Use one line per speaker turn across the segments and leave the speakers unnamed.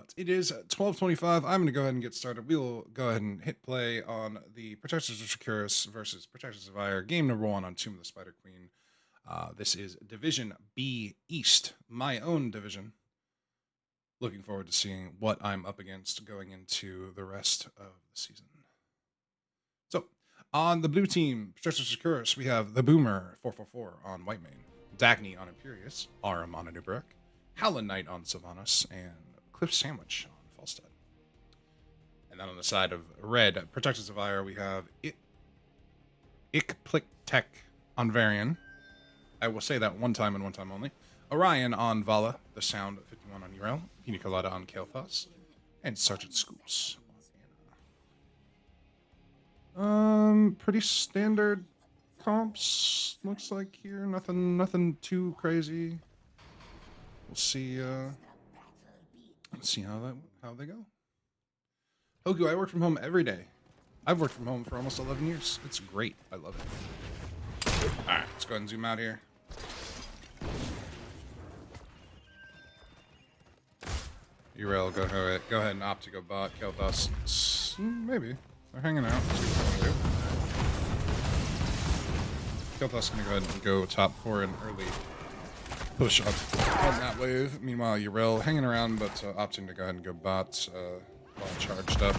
But it is 12:25. I'm going to go ahead and get started. We will go ahead and hit play on the Protectors of Shakuras versus Protectors of Aiur, game number 1 on Tomb of the Spider Queen. This is Division B East, my own division. Looking forward to seeing what I'm up against going into the rest of the season. So, on the blue team, Protectors of Shakuras, we have the Boomer 444 on Whitemane, Dagny on Imperius, Aram on Anubarak, Howlin Knight on Sylvanas, and Cliff Sandwich on Falstad. And then on the side of red, Protectors of Aiur, we have Ikpliktek on Varian. I will say that one time and one time only. Orion on Vala, The Sound 51 on Urel, Pina Colada on Kael'thas, and Sergeant Scoops on Anna. Pretty standard comps, looks like here. Nothing too crazy. We'll see. Let's see how they go. Hoku, I work from home every day. I've worked from home for almost 11 years. It's great. I love it. All right, let's go ahead and zoom out here. Urel, go ahead and opt to go bot. Kael'thas, maybe. They're hanging out. Kael'thas gonna go ahead and go top 4 in early push up on that wave. Meanwhile, Urel hanging around, but opting to go ahead and go bot while charged up.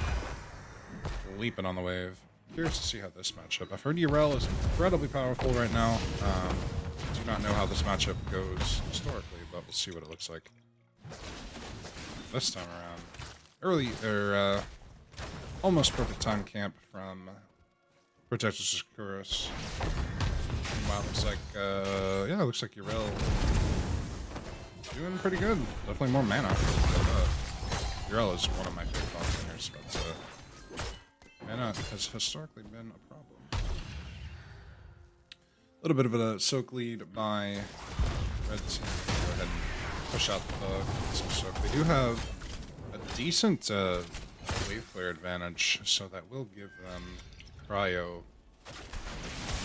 Leaping on the wave. Curious to see how this matchup. I've heard Urel is incredibly powerful right now. Do not know how this matchup goes historically, but we'll see what it looks like this time around. Early, or almost perfect time camp from Protectors of Shakuras. Meanwhile, looks like, yeah, it looks like Urel doing pretty good. Definitely more mana. Urel is one of my favorite bot winners, but mana has historically been a problem. A little bit of a soak lead by red team. Go ahead and push out the soak. They do have a decent wave flare advantage, so that will give them cryo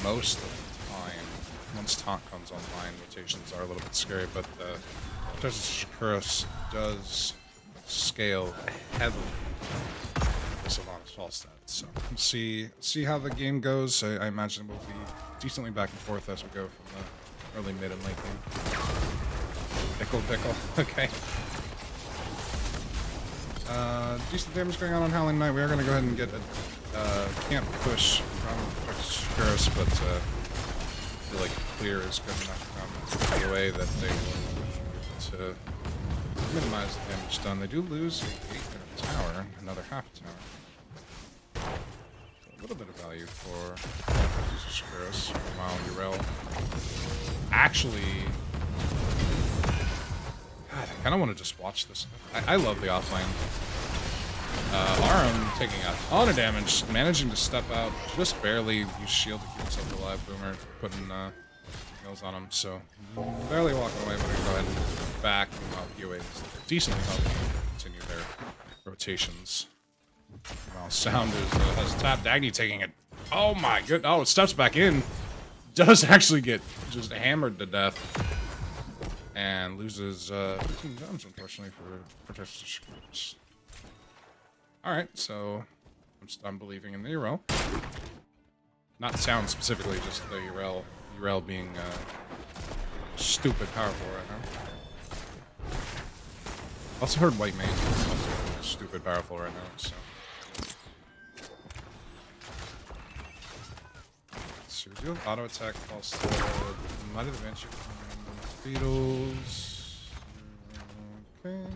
most of the time. Once taunt comes online, rotations are a little bit scary, but Protectors of Shakuras does scale heavily with Sylvanas Falstad. So we'll see how the game goes. I imagine we'll be decently back and forth as we go from the early, mid, and late game. Pickle. Okay. Decent damage going on Howling Knight. We are going to go ahead and get a camp push from Shakuras, but I feel like clear is good enough out of the way that they will be able to minimize the damage done. They do lose a tower, another half tower. So a little bit of value for Shakuras. While Urel actually, God, I kind of want to just watch this. I love the offlane. Aram taking a ton of damage, managing to step out just barely. Use shield to keep himself alive. Boomer putting kills on him, so barely walking away, but I go ahead and go back. While POA is decently helping continue their rotations. While Sound has tapped. Dagny taking it. Oh my good. Oh, it steps back in. Does actually get just hammered to death. And loses 15 guns, unfortunately, for Protectors of Shakuras. Alright, so I'm believing in the Urel. Not Sound specifically, just the Urel being stupid powerful right now. Also heard Whitemane is also stupid powerful right now, so. So we do have auto attack, false might have advanced you. Beatles. Okay.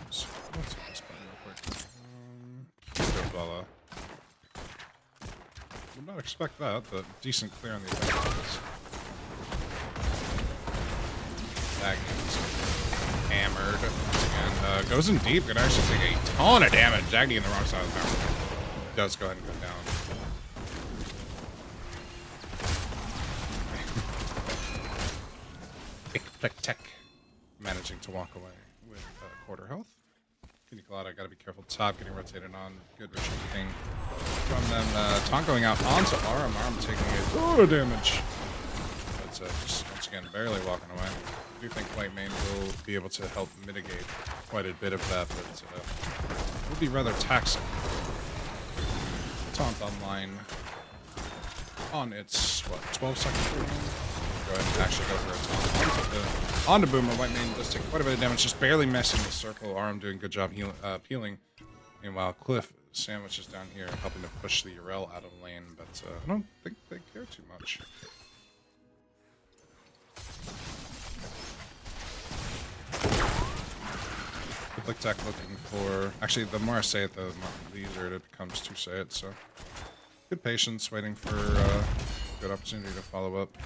So let's hit this button real quick. Bella. Would not expect that, but decent clear on the attack. Dagny hammered and goes in deep. Can actually take a ton of damage. Dagny in the wrong side of the tower. Does go ahead and go down. Tech managing to walk away with quarter health. Pina Colada, gotta be careful. Top getting rotated on. Good retreating from them. Taunt going out onto Aram. Aram taking a ton of damage. But just once again barely walking away. I do think White Mane will be able to help mitigate quite a bit of that, but it will be rather taxing. Taunt online on its, what, 12-second cooldown? Go ahead and actually go for a taunt. Onto Boomer. White Mane does take quite a bit of damage, just barely messing the circle. Arm doing a good job peeling. Meanwhile, Cliff sandwiches down here, helping to push the Urel out of lane, but I don't think they care too much. Public Tech looking for... Actually, the more I say it, the easier it becomes to say it, so... Good patience, waiting for good opportunity to follow up.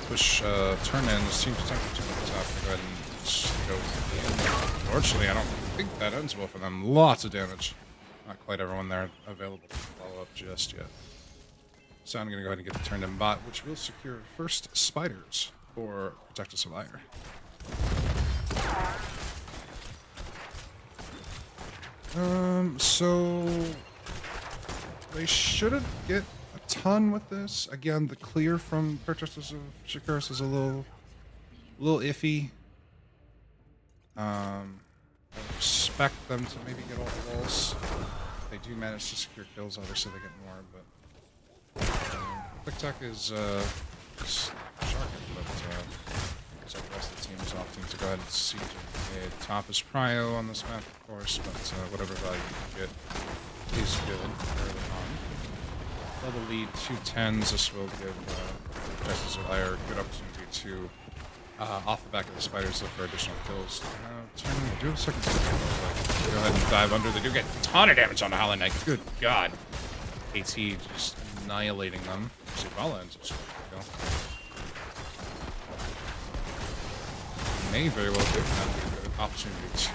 Push, turn in, seems to take too much top. Go ahead and just go in. Unfortunately, I don't think that ends well for them. Lots of damage. Not quite everyone there available to follow up just yet. So I'm going to go ahead and get the turned in bot, which will secure first spiders for Protect Us of Aiur. So they shouldn't get a ton with this. Again, the clear from Protectors of Shakuras is a little iffy. I expect them to maybe get all the walls. They do manage to secure kills, obviously they get more, but Quick Tech is sharking, but looks like the rest of the team is opting to go ahead and siege mid. Top is Prio on this map, of course, but whatever value you can get is good early on. Double lead, 210s. This will give Nexus of Aiur a good opportunity to, off the back of the spiders, look for additional kills. Do a second turn. Go ahead and dive under. They do get a ton of damage on the Hollow Knight. Good God. AT just annihilating them. Zavala ends up scoring a kill. May very well give them a good opportunity to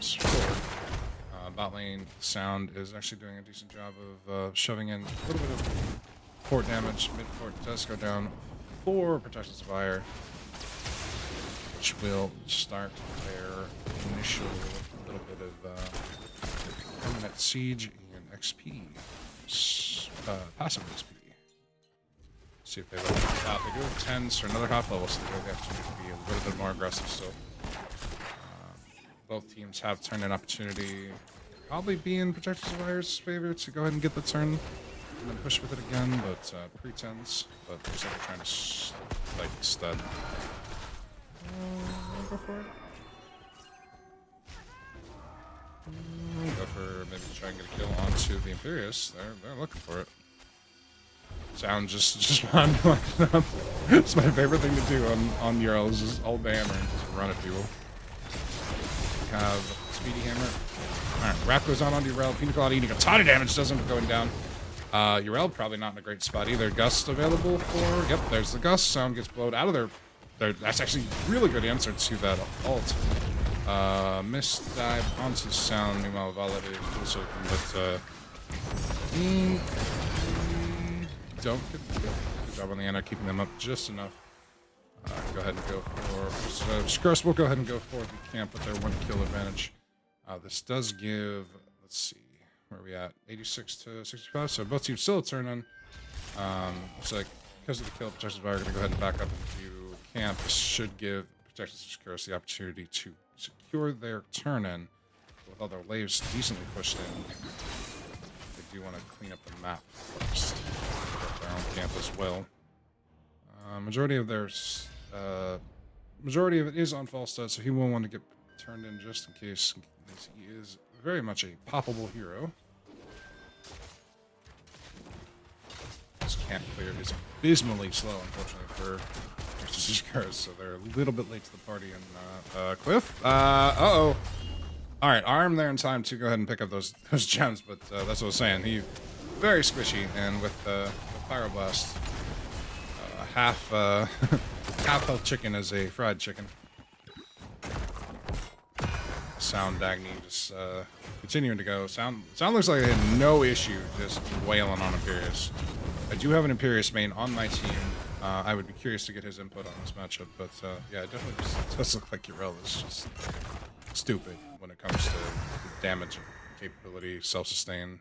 score. Bot lane Sound is actually doing a decent job of shoving in a little bit of fort damage. Mid fort does go down for Protectors of Aiur, which will start their initial little bit of permanent siege and XP, passive XP. See if they let them stop. They do have 10s for another half level, so they have the opportunity to be a little bit more aggressive still. Both teams have turn in opportunity. Probably be in Protectors of Aiur's favor to go ahead and get the turn and then push with it again, but pretends. But looks like they're trying to like stud. Go for it. Go for maybe try and get a kill onto the Imperius. They're looking for it. Sound just run. It's my favorite thing to do on Euro is just hold the hammer and just run if you will. Have Speedy Hammer. Alright, Wrap goes on onto Urel. Pina Colada eating a ton of damage, doesn't end up going down. Urel probably not in a great spot either. Gust available for... Yep, there's the Gust. Sound gets blowed out of their... That's actually a really good answer to that ult. Missed dive onto Sound. Meanwhile, Valet is also open, but don't get the kill. Good job on the Ana, keeping them up just enough. Go ahead and go for... Shakuras will go ahead and go for the camp with their 1 kill advantage. This does give... Let's see. Where are we at? 86 to 65. So both teams still a turn on. Looks like because of the kill, Protectors of Aiur are going to go ahead and back up into camp. This should give Protectors of Shakuras the opportunity to secure their turn in. With all their waves decently pushed in, they do want to clean up the map first. Get their own camp as well. Majority of it is on false stud, so he will want to get turned in just in case. He is very much a poppable hero. This camp clear is abysmally slow, unfortunately, for Shakuras, so they're a little bit late to the party. And Cliff, uh-oh. All right, Arm there in time to go ahead and pick up those gems, but that's what I was saying. He very squishy, and with the Pyroblast. Half health chicken is a fried chicken. Sound Dagny just continuing to go. Sound looks like they had no issue just wailing on Imperius. I do have an Imperius main on my team. I would be curious to get his input on this matchup, but yeah, it definitely just does look like Urel is just stupid when it comes to damage capability, self-sustain.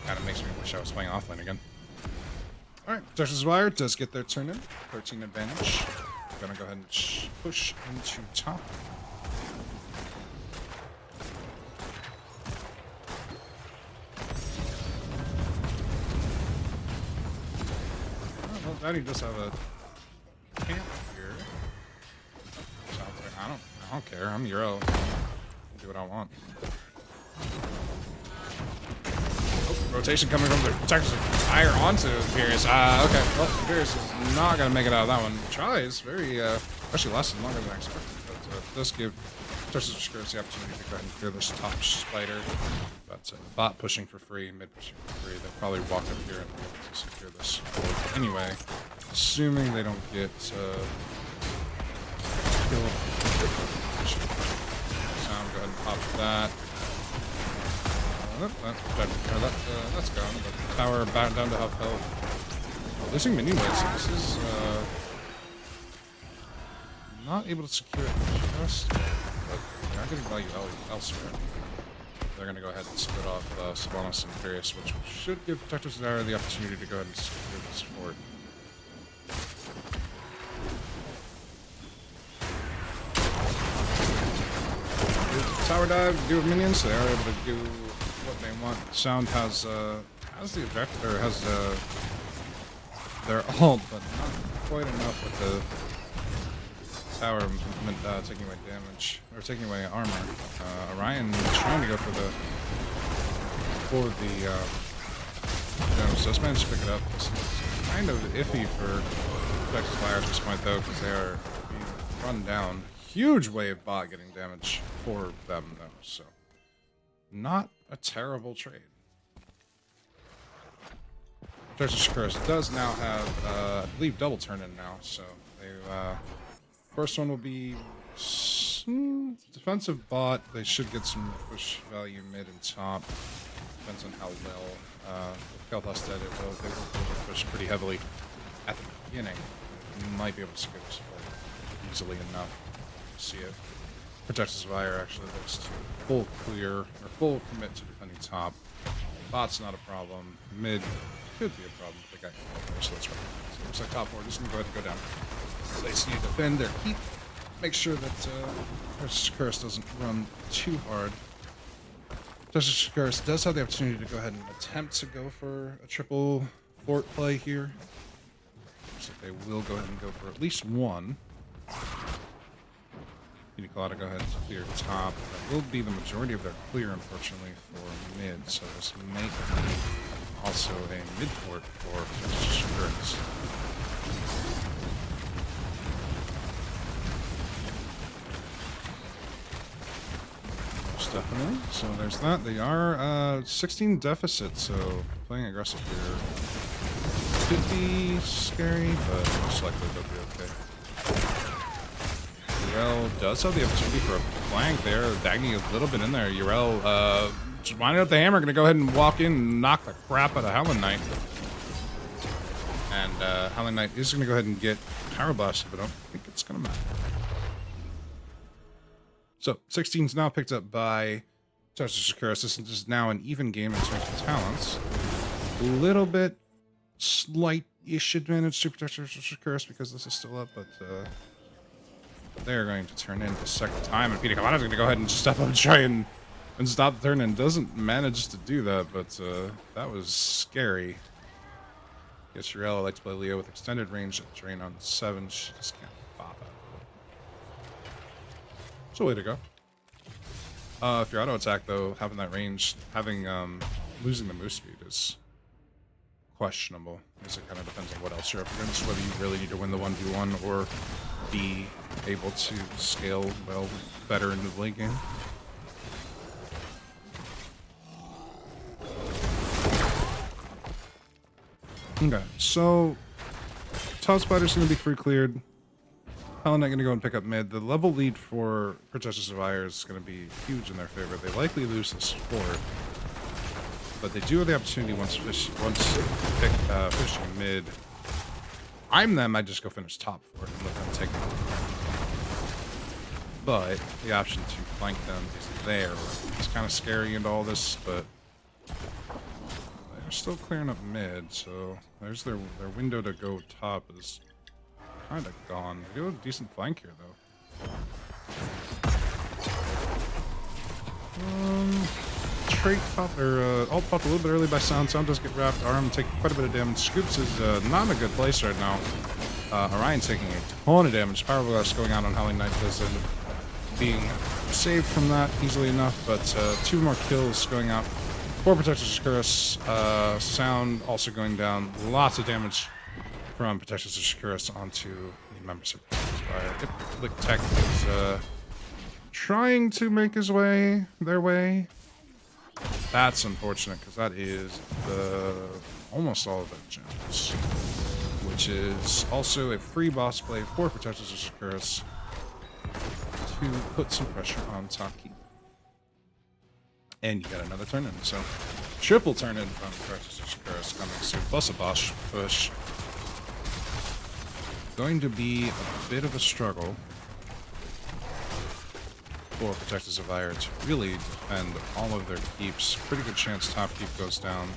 Kind of makes me wish I was playing offlane again. Alright, Protector's Wire does get their turn in. 13 advantage. Gonna go ahead and push into top. Well, Daddy does have a camp here. Sounds like I don't care. I'm Euro. I'll do what I want. Rotation coming from the Protector's Fire onto Imperius. Okay. Well, Imperius is not going to make it out of that one. Tries very, actually lasted longer than I expected. But it does give Protector's Shakuras the opportunity to go ahead and clear this top spider. But bot pushing for free, mid pushing for free. They'll probably walk up here and be able to secure this forward. Anyway, assuming they don't get killed. So I'm go ahead and pop that. That's gone, but the tower back down to half health. Losing minion waves, so this is not able to secure it just, but they're not getting value elsewhere. They're going to go ahead and split off Sylvanas and Imperius, which should give Protector's Aiur the opportunity to go ahead and secure this fort. Tower dive, do with minions, so they are able to do what they want. Sound has the objective, or has their ult, but not quite enough with the tower movement taking away damage, or taking away armor. Orion trying to go for the so it's managed to pick it up. This is kind of iffy for Protector's Fire at this point though, because they are being run down. Huge wave bot getting damage for them though, so not a terrible trade. Protector's Shakuras does now have, I believe, double turn in now, so they, first one will be defensive bot. They should get some push value mid and top. Depends on how well Kel'Thas did it. They will push pretty heavily at the beginning. You might be able to secure this easily enough. See it. Protector's Fire actually looks to full clear, or full commit to defending top. Bot's not a problem. Mid could be a problem. They got so let's run. So it looks like top 4 just gonna go ahead and go down. So they just need to defend their keep. Make sure that Shakuras doesn't run too hard. Shakuras does have the opportunity to go ahead and attempt to go for a triple fort play here. So they will go ahead and go for at least one. Unicolada go ahead and clear top. That will be the majority of their clear, unfortunately, for mid. So this may be also a mid fort for Shakuras. Most definitely. So there's that. They are 16 deficit, so playing aggressive here could be scary, but most likely they'll be okay. Yrel does have the opportunity for a flank there. Dagny a little bit in there. Yrel just winding up the hammer, gonna go ahead and walk in and knock the crap out of Howling Knight. And Howling Knight is gonna go ahead and get Power Blast, but I don't think it's gonna matter. So 16's now picked up by Protector's Shakuras. This is now an even game in terms of talents. A little bit slight-ish advantage to Protector's Shakuras because this is still up, but they're going to turn in the second time, and Peter Kamada's going to go ahead and step up and try and stop the turn, and doesn't manage to do that, but that was scary. Guess Yrel likes to play Leo with extended range at drain on 7. She just can't pop out. It's a way to go. If you're auto attack though, having that range, losing the move speed is questionable, because it kind of depends on what else you're up against, whether you really need to win the 1v1 or be able to scale well better into the late game. Okay, so Top Spider's going to be free cleared. Howling Knight going to go and pick up mid. The level lead for Protector's Aiur is going to be huge in their favor. They likely lose this fort, but they do have the opportunity once fishing mid. I'm them, I just go finish top for it and let them take it. But the option to flank them is there. It's kind of scary into all this, but they're still clearing up mid, so there's their window to go top is kind of gone. They do a decent flank here, though. Trait popped, or alt popped a little bit early by Sound. Sound does get wrapped. Arm take quite a bit of damage. Scoops is not in a good place right now. Orion taking a ton of damage. Power Blast going out on Howling Knight does end up being saved from that easily enough, but 2 more kills going out. 4 Protectors of Shakuras. Sound also going down. Lots of damage from Protectors of Shakuras onto the members of Fire. Lick Tech is trying to make his way their way. That's unfortunate because that is almost all of their gems, which is also a free boss play for Protectors of Shakuras to put some pressure on top keep. And you got another turn in, so triple turn in from Protectors of Shakuras coming soon, plus a boss push. Going to be a bit of a struggle for Protectors of Aiur to really defend all of their keeps. Pretty good chance top keep goes down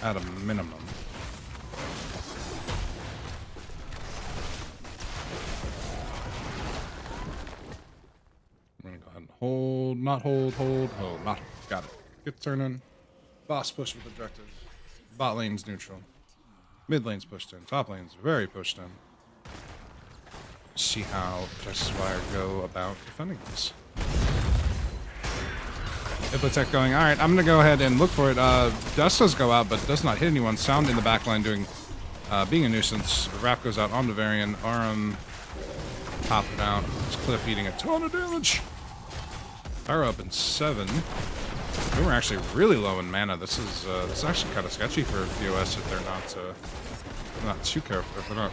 at a minimum. I'm gonna go ahead and hold, not hold, hold, hold, not hold. Got it. Good turn in. Boss push with objective. Bot lane's neutral. Mid lane's pushed in. Top lane's very pushed in. See how Protectors of Aiur go about defending this. Iplitech going, alright, I'm gonna go ahead and look for it. Dust does go out, but does not hit anyone. Sound in the backline doing, being a nuisance. Wrap goes out on the Varian. Arum popping out. Cliff eating a ton of damage. Power up in 7. We were actually really low in mana. This is actually kind of sketchy for VOS if they're not too careful, if they're not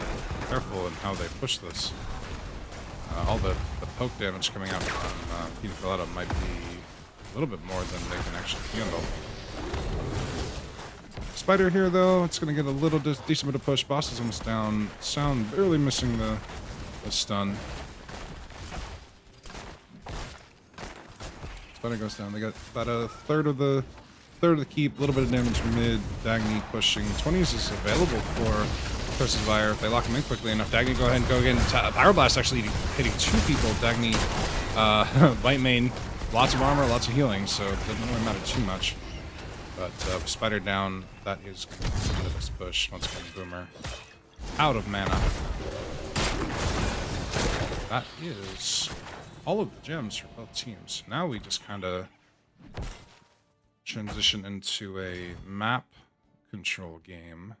careful in how they push this. All the poke damage coming out from Pina Colada might be a little bit more than they can actually handle. Spider here, though, it's going to get a little decent bit of push. Boss is almost down. Sound barely missing the stun. Spider goes down. They got about a third of the keep. A little bit of damage from mid. Dagny pushing. 20s is available for Protectors of Aiur. If they lock him in quickly enough, Dagny go ahead and go again. Power Blast actually hitting 2 people. Dagny, white main, lots of armor, lots of healing, so it doesn't really matter too much. But Spider down, that is going to be the end of this push. Once again, Boomer out of mana. That is all of the gems for both teams. Now we just kind of transition into a map control game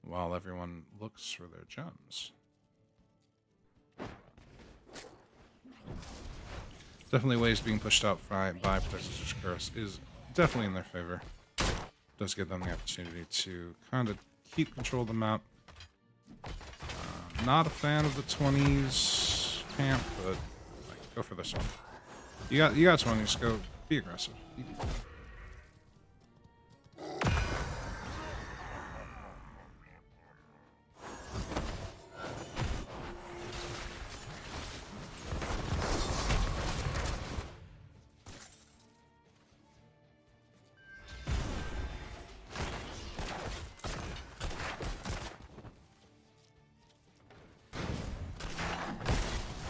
while everyone looks for their gems. Definitely waves being pushed out by Protectors of Shakuras is definitely in their favor. Does give them the opportunity to kind of keep control of the map. Not a fan of the 20s camp, but like, go for this one. You got 20s, go be aggressive.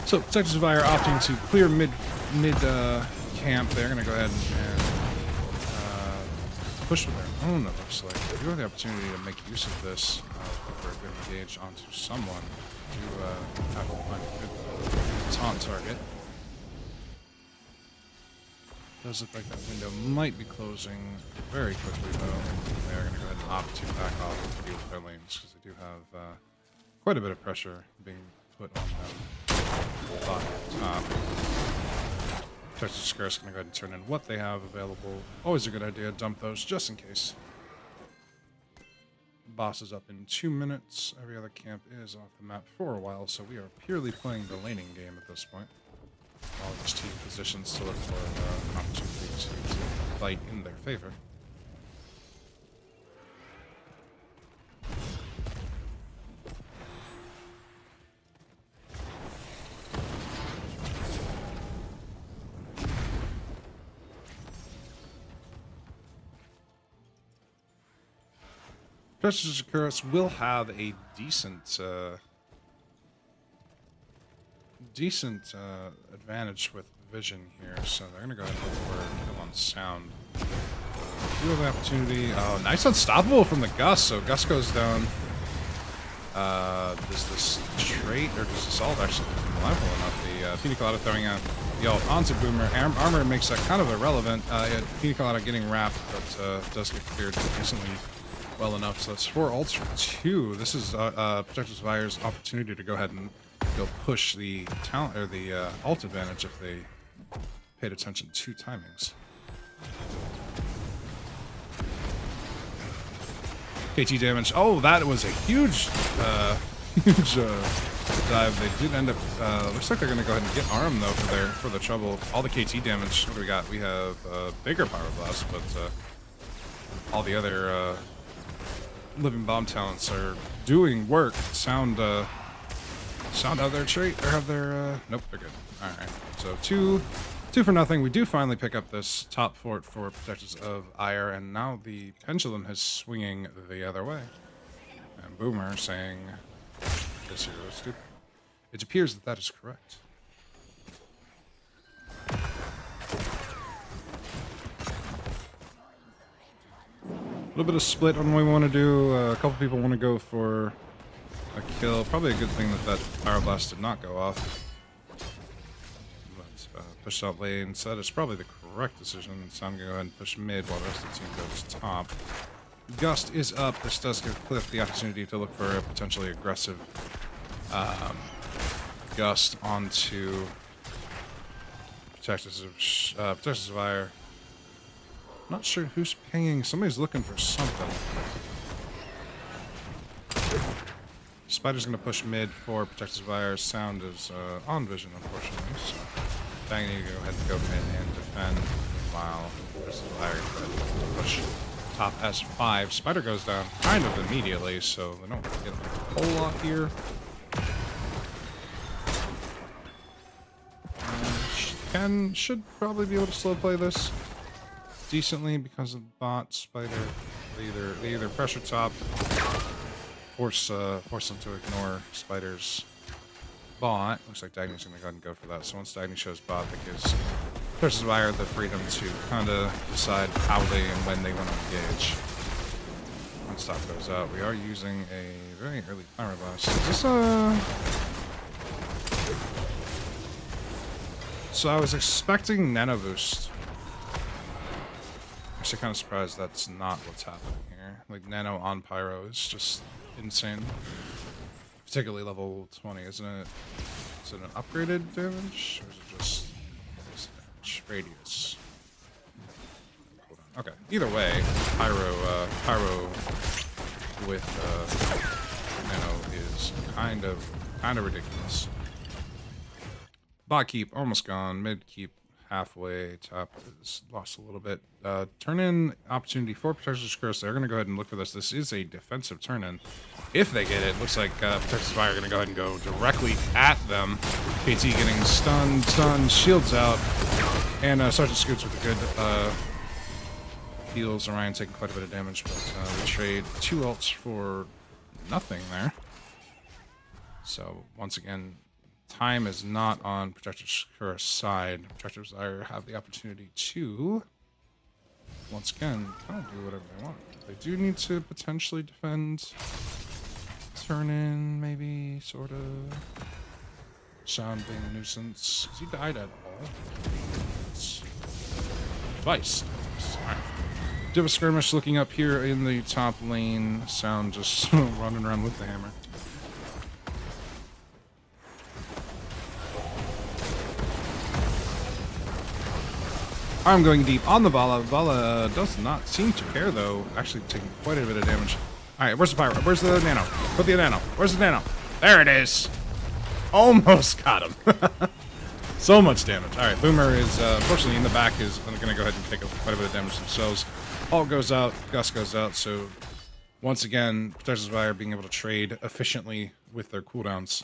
So Protectors of Aiur opting to clear mid camp. They're gonna go ahead and push with their own. It looks like they do have the opportunity to make use of this for a good engage onto someone to have a good taunt target. Does look like that window might be closing very quickly though. They're gonna go ahead and opt to back off and deal with their lanes because they do have quite a bit of pressure being put on them. Top. Protectors of Shakuras gonna go ahead and turn in what they have available. Always a good idea, dump those just in case. Boss is up in 2 minutes. Every other camp is off the map for a while, so we are purely playing the laning game at this point. All of this team positions to look for an opportunity to fight in their favor. Shakuras will have a decent advantage with vision here, so they're gonna go ahead and look for a kill on sound. Do have the opportunity. Oh, nice unstoppable from the Gus. So Gus goes down. Does this trait or does this ult actually become level enough? The Pina Colada throwing out the ult onto Boomer. Armor makes that kind of irrelevant. Pina Colada getting wrapped, but does get cleared decently well enough. So that's 4 ults for 2. This is Protective Survivor's opportunity to go ahead and go push the talent or the ult advantage if they paid attention to timings. KT damage. Oh, that was a huge, huge dive. They did end up. Looks like they're gonna go ahead and get Arm though for the trouble. All the KT damage. What do we got? We have bigger Pyroblast, but all the other living bomb talents are doing work. Sound have their trait or have their. Nope, they're good. All right. So 2 for nothing. We do finally pick up this top fort for Protectors of Aiur, and now the pendulum is swinging the other way. And Boomer saying, this hero is stupid. It appears that is correct. A little bit of split on what we want to do. A couple people want to go for a kill. Probably a good thing that Pyroblast did not go off. Push out lane, so that is probably the correct decision. So I'm going to go ahead and push mid while the rest of the team goes top. Gust is up. This does give Cliff the opportunity to look for a potentially aggressive Gust onto Protectors of Aiur. Not sure who's pinging. Somebody's looking for something. Spider's going to push mid for Protectors of Aiur. Sound is on vision, unfortunately. So I need to go ahead and go mid and defend while Protectors of Aiur push top S5. Spider goes down kind of immediately, so they don't get a whole lot here. Should probably be able to slow play this decently because of bot Spider. They either pressure top, force them to ignore Spider's bot. Looks like Dagny's gonna go ahead and go for that. So once Dagny shows bot, that gives Protectors of Aiur the freedom to kind of decide how they and when they want to engage. Once top goes out, we are using a very early Pyroblast. Is this So I was expecting Nano Boost. Actually, kind of surprised that's not what's happening here. Like, Nano on Pyro is just insane. Particularly level 20, isn't it? Is it an upgraded damage? Or is it just damage? Radius? Hold on. Okay, either way, Pyro with Nano is kind of ridiculous. Bot keep almost gone. Mid keep halfway. Top is lost a little bit. Turn in opportunity for Protectors of Aiur. They're going to go ahead and look for this. This is a defensive turn in. If they get it, looks like Protectors of Aiur are going to go ahead and go directly at them. KT getting stunned, shields out, and Sergeant Scoots with a good heals. Orion taking quite a bit of damage, but we trade 2 ults for nothing there. So once again, time is not on Protectors of Aiur's side. Protectors of Aiur have the opportunity to, once again, kind of do whatever they want. They do need to potentially defend, turn in, maybe, sort of. Sound being a nuisance. Has he died at all? Device. Alright. Do have a skirmish looking up here in the top lane. Sound just running around with the hammer. I'm going deep on the Vala. Vala does not seem to care, though. Actually taking quite a bit of damage. Alright, where's the Pyro? Where's the Nano? Put the Nano. Where's the Nano? There it is. Almost got him. So much damage. Alright, Boomer is, unfortunately, in the back is going to go ahead and take quite a bit of damage themselves. Ult goes out. Gus goes out. So, once again, Protectors of Aiur being able to trade efficiently with their cooldowns.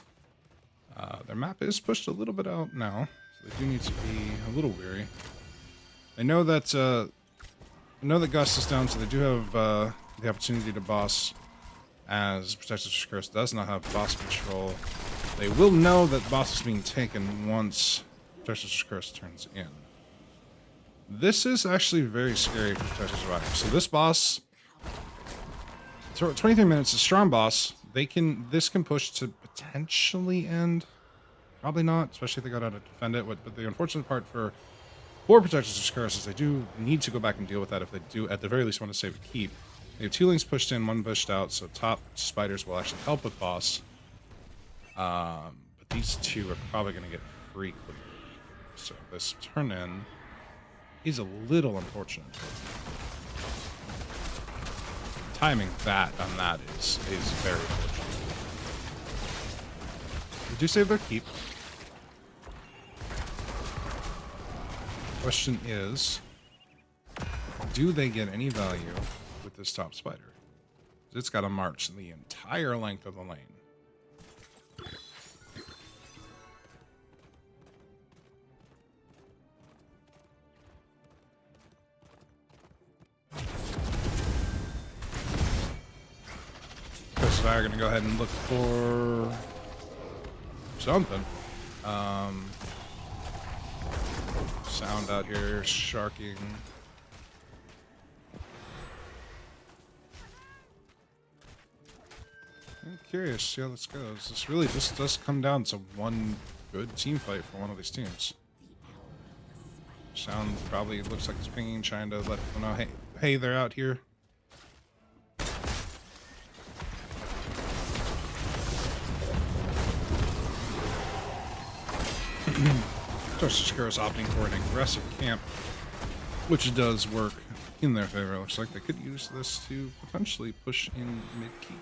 Their map is pushed a little bit out now. So they do need to be a little weary. I know that Gus is down, so they do have the opportunity to boss as Protective Shakuras does not have boss control, they will know that boss is being taken once Protective Shakuras turns in. This is actually very scary for Protective Survivor. So this boss, 23 minutes, a strong boss. This can push to potentially end. Probably not, especially if they got out to defend it. But the unfortunate part for Protectors of Shakuras is they do need to go back and deal with that if they do, at the very least, want to save a keep. They have 2 links pushed in, 1 pushed out, so top spiders will actually help with boss. But these 2 are probably going to get free clear. So this turn in is a little unfortunate. Timing on that is very fortunate. They do save their keep. Question is, do they get any value with this top spider? It's got to march the entire length of the lane. So I'm going to go ahead and look for something. Sound out here, sharking. I'm curious, see how this goes. This really just does come down to one good team fight for one of these teams. Sound probably looks like it's pinging, trying to let people know, hey, they're out here. Shakuras opting for an aggressive camp, which does work in their favor. Looks like they could use this to potentially push in mid-key.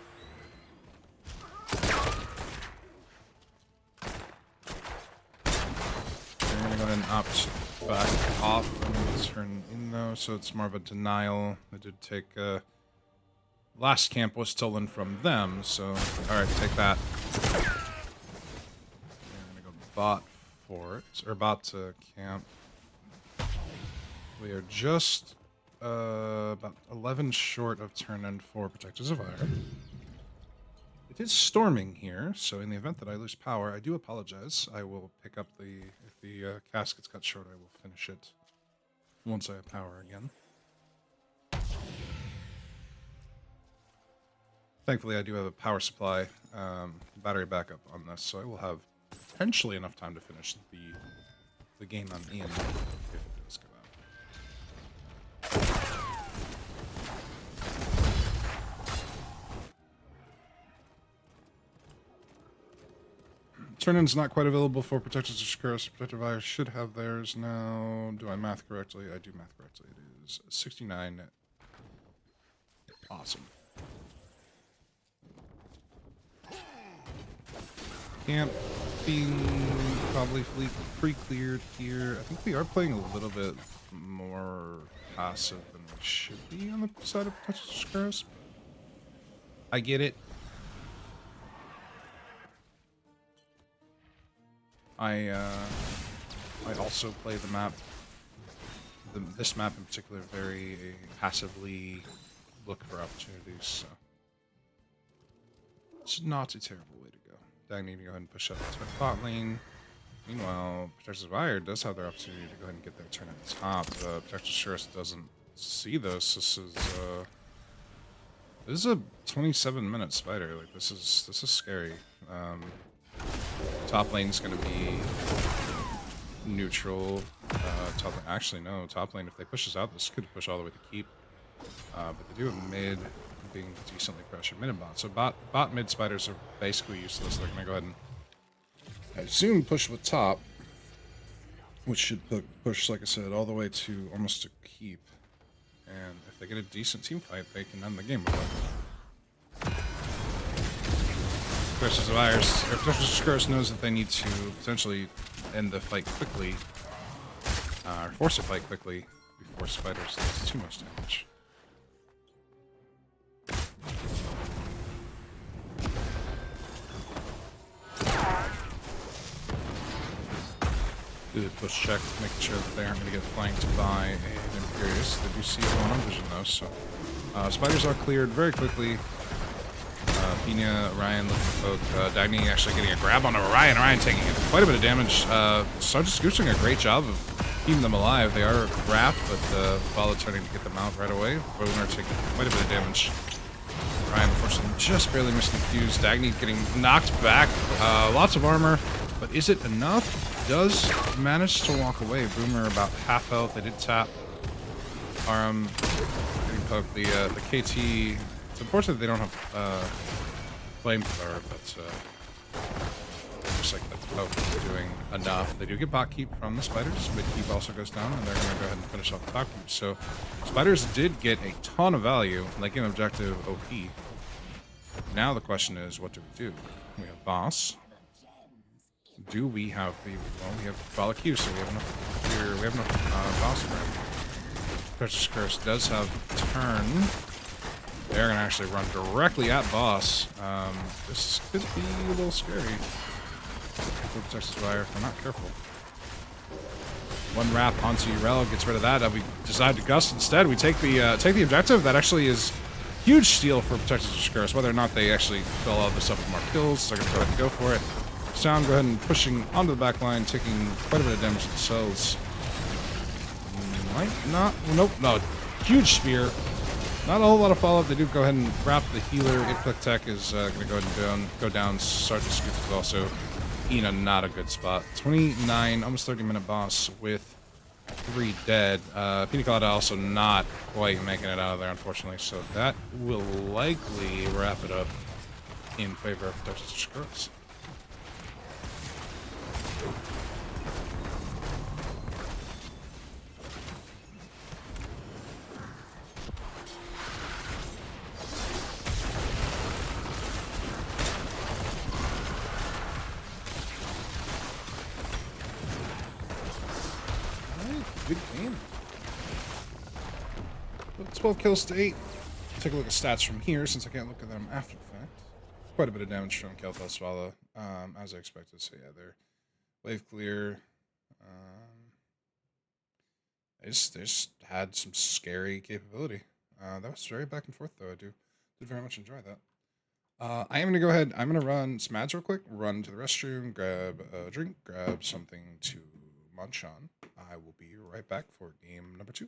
They're going to go ahead and opt back off and turn in though, so it's more of a denial. They did take last camp was stolen from them, so alright, take that. They're going to go bot for it, or bot to camp. We are just about 11 short of turn end for Protectors of Aiur. It is storming here, so in the event that I lose power, I do apologize. I will pick up if the caskets got short, I will finish it once I have power again. Thankfully, I do have a power supply, battery backup on this, so I will have potentially enough time to finish the game I'm in if it does go out. Turn-in's not quite available for Protectors of Shakuras. Protector of Aiur should have theirs now. Do I math correctly? I do math correctly. It is 69. Awesome. Camp being probably pre-cleared here. I think we are playing a little bit more passive than we should be on the side of Protectors of Shakuras. I get it. I also play the map, this map in particular, very passively look for opportunities, so it's not a terrible way to go. I need to go ahead and push up to the bot lane. Meanwhile, Protectors of Aiur does have their opportunity to go ahead and get their turn at the top. Protectors of Shakuras doesn't see this. This is a 27-minute spider. Like this is scary. Top lane's going to be neutral. Top lane, actually, no. Top lane, if they push us out, this could push all the way to keep. But they do have mid being decently pressured. Mid and bot. So bot mid spiders are basically useless. They're going to go ahead and, I assume, push with top, which should push, like I said, all the way to almost to keep. And if they get a decent team fight, they can end the game with that. Protectors of Aiur, Protectors of Shakuras knows that they need to potentially end the fight quickly, or force a fight quickly before spiders does too much damage. Do the push check, making sure that they aren't going to get flanked by an Imperious. They do see it on vision though, so spiders are cleared very quickly. Pina, Orion looking to poke. Dagny actually getting a grab on Orion. Orion taking quite a bit of damage. Sergeant Scoop's doing a great job of keeping them alive. They are wrapped, but Follow turning to get them out right away. Boomer taking quite a bit of damage. Orion, unfortunately, just barely missing the fuse. Dagny getting knocked back. Lots of armor, but is it enough? Does manage to walk away. Boomer about half health. They did tap. Aram getting poked. The KT. It's unfortunate they don't have flamethrower, but looks like that's poke doing enough. They do get bot keep from the spiders. Mid keep also goes down, and they're going to go ahead and finish off the top keep. So spiders did get a ton of value, like an objective OP. Now the question is, what do we do? We have boss. Do we have the... Well, we have Valakir, so we have enough boss bread. Precious Curse does have turn. They're going to actually run directly at boss. This could be a little scary. Texas Fire, if we're not careful. One wrap onto Urel, gets rid of that. We decide to gust instead. We take the objective. That actually is huge steal for Protective Curse. Whether or not they actually fill all this up with more kills, they're going to go ahead and go for it. Sound go ahead and pushing onto the back line, taking quite a bit of damage themselves. Might not. Nope, no. Huge spear. Not a whole lot of follow-up. They do go ahead and wrap the healer. It Tech is going to go ahead and go down. Sergeant Scoops is also in a not a good spot. 29, almost 30-minute boss with 3 dead. Pina Colada also not quite making it out of there, unfortunately. So that will likely wrap it up in favor of Texas Shakuras. Good game. 12 kills to 8. Take a look at stats from here, since I can't look at them after the fact. Quite a bit of damage from Kelthal Swallow, as I expected. So yeah, they're wave clear. They just had some scary capability. That was very back and forth, though. I did very much enjoy that. I am going to go ahead. I'm going to run some ads real quick. Run to the restroom, grab a drink, grab something to munch on. I will be right back for game number 2.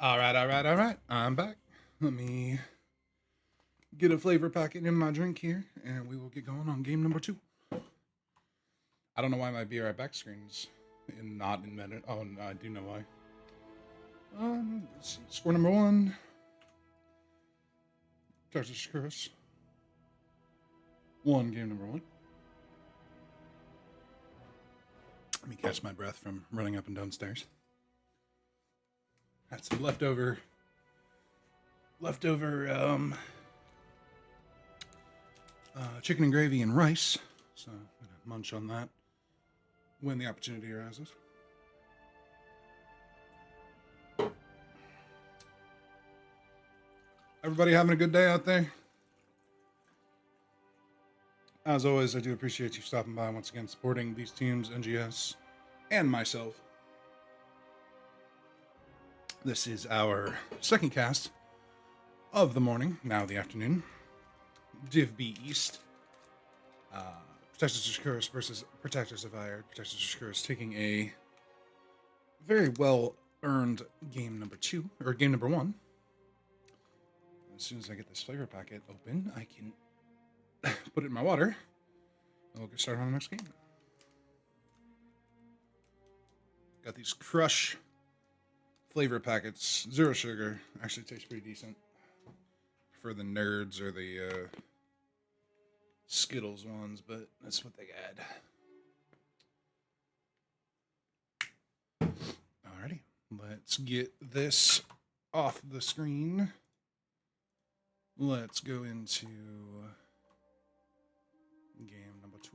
All right, all right, all right. I'm back. Let me get a flavor packet in my drink here, and we will get going on game number 2. I don't know why my Be Right Back screen's not in minute. Oh, no, I do know why. Let's see. Score number 1. Texas Shakuras. 1, game number 1. Let me catch my breath from running up and down stairs. Had some leftover chicken and gravy and rice, so I'm gonna munch on that when the opportunity arises. Everybody having a good day out there? As always, I do appreciate you stopping by once again, supporting these teams, NGS, and myself. This is our second cast of the morning, now the afternoon. Div B East. Protectors of Shakuras versus Protectors of Aiur. Protectors of Shakuras taking a very well-earned game number 2, or game number 1. As soon as I get this flavor packet open, I can put it in my water, and we'll get started on the next game. Got these Crush flavor packets, 0 sugar. Actually tastes pretty decent. For the nerds or the Skittles ones, but that's what they got. Alrighty, let's get this off the screen. Let's go into game number 2.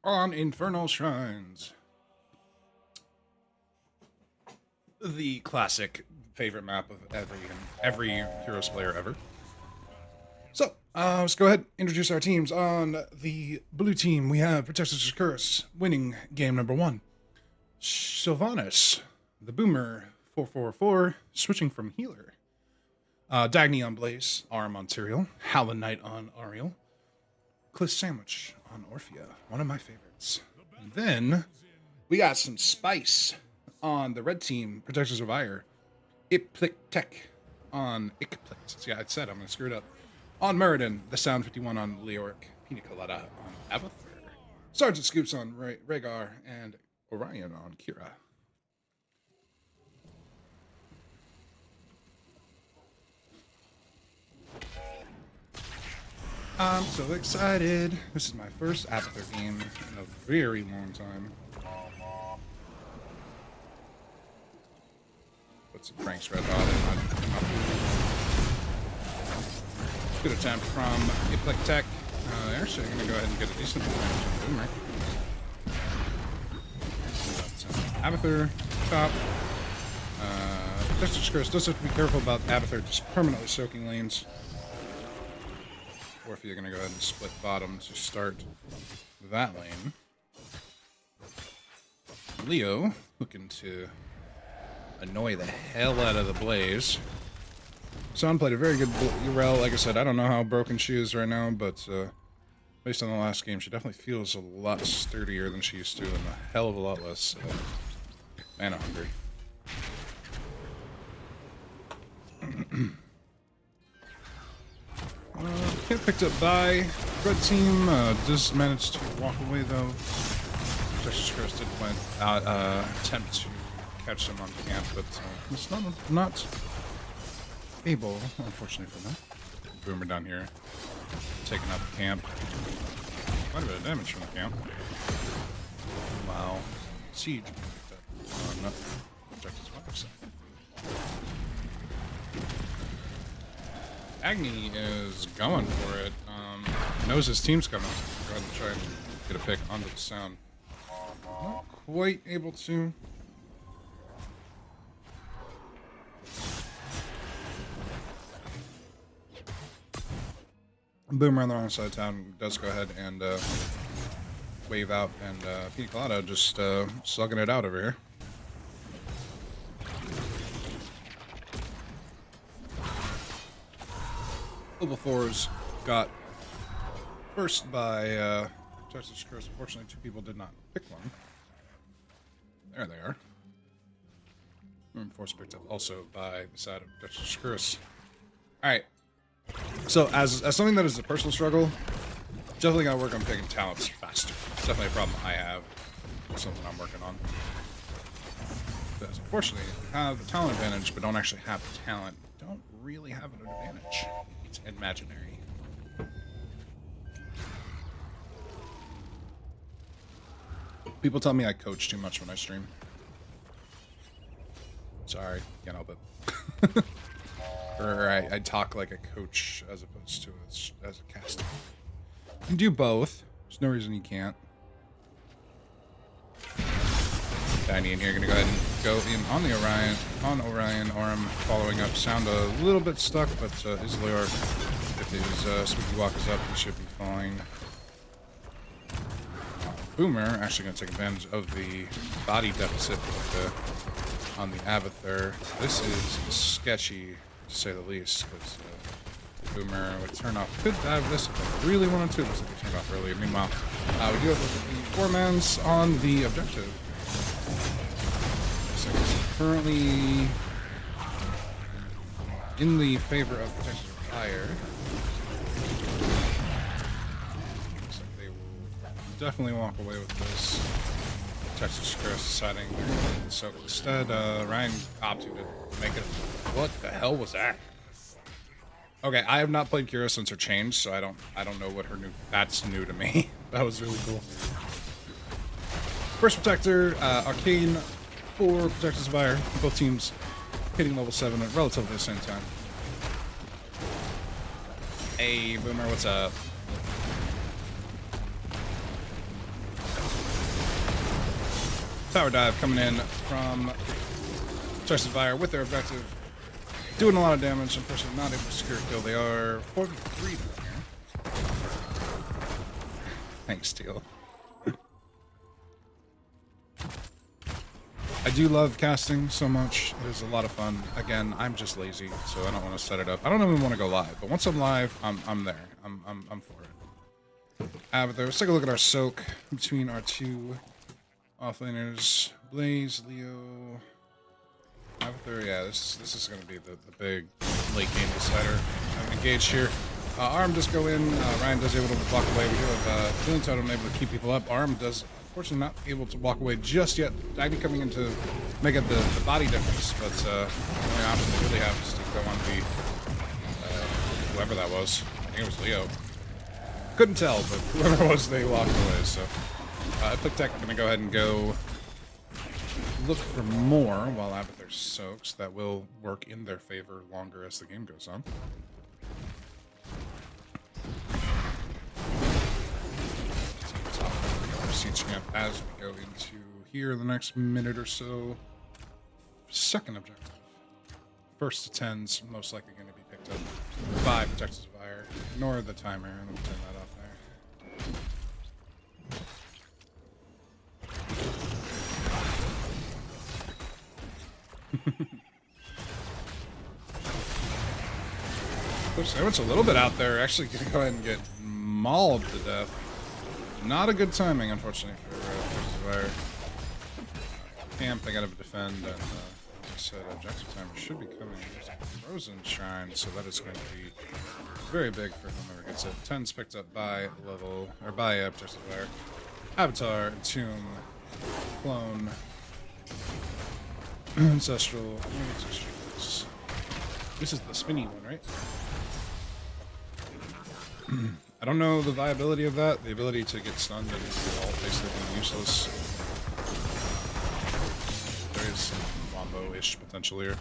On Infernal Shrines. The classic favorite map of every Heroes player ever. So, let's go ahead and introduce our teams. On the blue team, we have Protectors of Shakuras winning game number 1. Sylvanas, the Boomer, 444, switching from healer. Dagny on Blaze, Arm on Tyrael, Howlin' Knight on Ariel, Cliff Sandwich on Orphea, one of my favorites. And then we got some spice on the red team, Protectors of Aiur. Tech on Ikplikt. Yeah, I said I'm going to screw it up. On Muradin, the Sound 51 on Leoric, Pina Colada on Abathur, Sergeant Scoops on Rhaegar, and Orion on Kira. I'm so excited. This is my first Abathur game in a very long time. Put some Frank's Red Hot in my food. Good attempt from Iplic Tech. They're actually going to go ahead and get a decent advantage on Boomer. Abathur, top. Texas Chris does have to be careful about Abathur just permanently soaking lanes. Or if you're going to go ahead and split bottom to start that lane. Leo looking to annoy the hell out of the Blaze. Son played a very good Urel. Like I said, I don't know how broken she is right now, but based on the last game, she definitely feels a lot sturdier than she used to and a hell of a lot less mana hungry. Get picked up by red team. Does manage to walk away though. Texas Chris did attempt to catch him on camp, but it's not able, unfortunately for them. Boomer down here, taking out the camp. Quite a bit of damage from the camp. Wow. Siege. Not Texas Wax. Agni is going for it. Knows his team's coming. Go ahead and try and get a pick onto the Sound. Not quite able to. Boomer on the wrong side of town does go ahead and wave out, and Pina Colada just slugging it out over here. Level 4s got first by Texas Curse. Unfortunately, 2 people did not pick one. There they are. Force picked up also by the side of Shakuras. Alright. So, as something that is a personal struggle, definitely gotta work on picking talents faster. It's definitely a problem I have. It's something I'm working on. Because unfortunately, if you have the talent advantage but don't actually have the talent, you don't really have an advantage. It's imaginary. People tell me I coach too much when I stream. Sorry, can't help it. Or I talk like a coach as opposed to as a caster. You can do both. There's no reason you can't. Tiny in here, gonna go ahead and go in on the Orion. On Orion, Orm following up. Sound a little bit stuck, but his Aiur, if his Spooky Walk is up, he should be fine. Boomer actually gonna take advantage of the body deficit on the Avatar. This is sketchy, to say the least, because Boomer would turn off. Could dive this if I really wanted to. Looks like he turned off earlier. Meanwhile, we do have the 4-mans on the objective. So it's currently in the favor of Protected Fire. Looks like they will definitely walk away with this. Texas Shakuras deciding they're going to soak instead. Ryan opted to make it. What the hell was that? Okay, I have not played Kira since her change, so I don't know what her new. That's new to me. That was really cool. First Protector, Arcane for Protector's Fire. Both teams hitting level 7 at relatively the same time. Hey, Boomer, what's up? Tower dive coming in from Protector's Fire with their objective. Doing a lot of damage. Unfortunately, not able to secure a kill. They are 4v3 down here. Thanks, Teal. I do love casting so much. It is a lot of fun. Again, I'm just lazy, so I don't want to set it up. I don't even want to go live, but once I'm live, I'm there. I'm for it. But let's take a look at our soak between our two offlaners. Blaze, Leo, Avatar. Yeah, this is going to be the big late game decider. I'm engaged here. Arm does go in. Ryan does able to walk away. We do have Healing Totem able to keep people up. Arm does, unfortunately, not able to walk away just yet. Dagny coming in to make up the body difference, but the only option they really have is to go on the whoever that was. I think it was Leo. Couldn't tell, but whoever it was, they walked away. So Epic Tech are going to go ahead and go look for more while Avatar soaks. That will work in their favor longer as the game goes on. Siege camp as we go into here in the next minute or so. Second objective. First to 10's most likely going to be picked up by Protector's Fire. Ignore the timer, and we'll turn that off there. Oops, I went a little bit out there. Actually going to go ahead and get mauled to death. Not a good timing, unfortunately, for Fire. Camp, they gotta defend, and as I said, objective timer should be coming. There's a Frozen Shrine, so that is going to be very big for whomever gets it. 10's picked up by level, or by objective Fire. Avatar, Tomb, Clone, Ancestral. This is the spinny one, right? I don't know the viability of that. The ability to get stunned and all basically being useless. There is some wombo-ish potential here.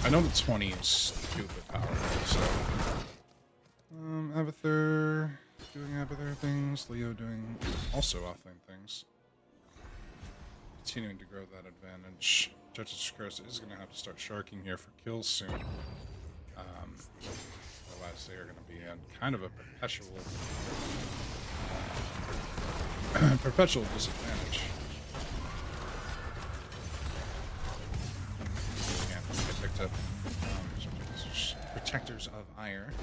I know the 20 is stupid powerful, so... Avatar doing Avatar things. Leo doing also offlane things. Continuing to grow that advantage. Judge's Curse is going to have to start sharking here for kills soon. Otherwise, they are going to be in kind of a perpetual disadvantage. Can't get picked up. Protectors of Aiur.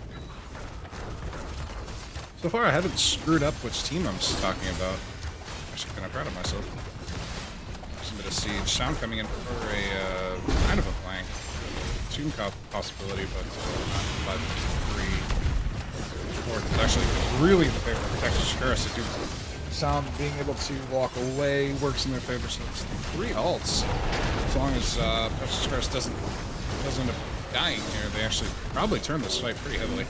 So far, I haven't screwed up which team I'm talking about. Actually, kind of proud of myself. Just a bit of siege. Sound coming in for a kind of a flank. Tomb possibility, but not 5 3. Fourth is actually really in the favor of Texas Shakuras to do. Sound being able to walk away works in their favor, so it's 3 ults. As long as Texas Shakuras doesn't end up dying here, they actually probably turn this fight pretty heavily.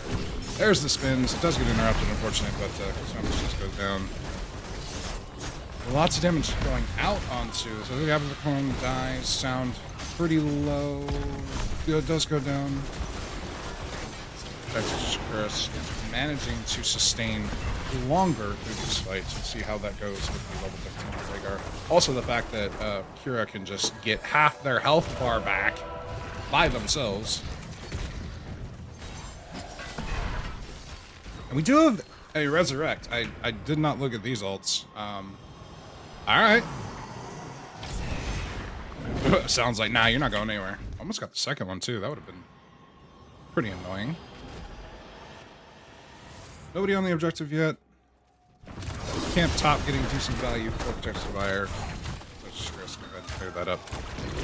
There's the spins. It does get interrupted, unfortunately, but Sound just goes down. Lots of damage going out onto. So the Abathur dies. Sound pretty low. It does go down. Texas Shakuras managing to sustain longer through this fight. So see how that goes with the level 15 Rhaegar. Also the fact that Kira can just get half their health bar back by themselves. And we do have a Resurrect. I did not look at these ults. Alright. Sounds like, nah, you're not going anywhere. Almost got the second one, too. That would have been pretty annoying. Nobody on the objective yet. Can't top getting decent value for Texas Survivor. Let's just go ahead and clear that up.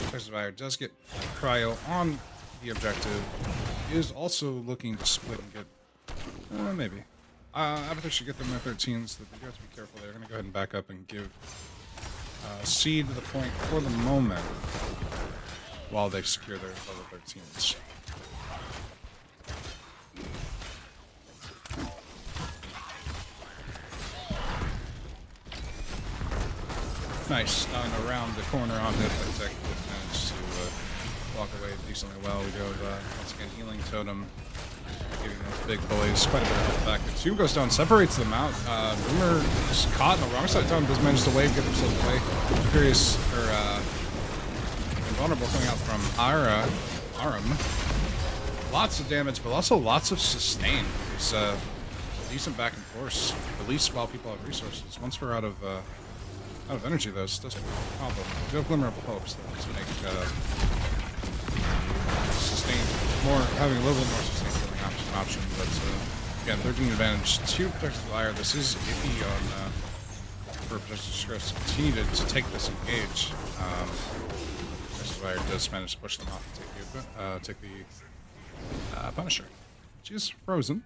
Texas Survivor does get Cryo on the objective. Is also looking to split and get... maybe. Abathur should get them their 13s. So they do have to be careful. They're going to go ahead and back up and give seed to the point for the moment while they secure their level 13s. Nice. Stun around the corner on it. Tech managed to walk away decently well. We go, once again, healing totem. Giving those big boys quite a bit of health back. The 2 goes down, separates them out. Boomer is caught on the wrong side of town, does manage to wave, get himself away. Curious, or invulnerable coming out from Arum. Lots of damage, but also lots of sustain. It's decent back and forth, at least while people have resources. Once we're out of energy, though, it's just a problem. We do have glimmer of hopes though, to make sustain more, having a little bit more sustain option, but again, 13 advantage to Protected Fire. This is iffy on for Protected Shakuras to continue to take this engage. Protected Fire does manage to push them off and take the Punisher, which is frozen,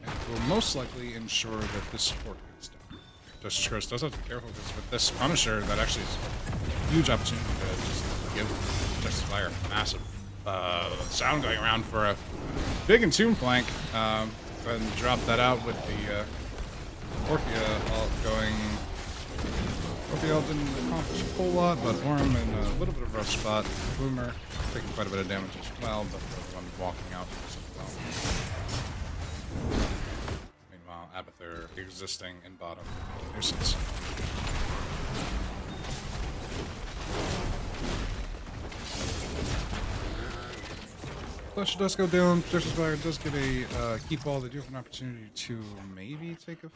and will most likely ensure that this fort gets done. Protected Shakuras does have to be careful because with this Punisher, that actually is a huge opportunity to just give Protected Fire massive. Sound going around for a big Entomb flank. Go ahead and drop that out with the Orphea ult going. Orphea ult didn't accomplish a whole lot, but Orm in a little bit of a rough spot. Boomer taking quite a bit of damage as well, but the one walking out as well. Meanwhile, Abathur existing in bottom. Nuisance. Flesh does go down. Texas Fire does get a keep ball. They do have an opportunity to maybe take a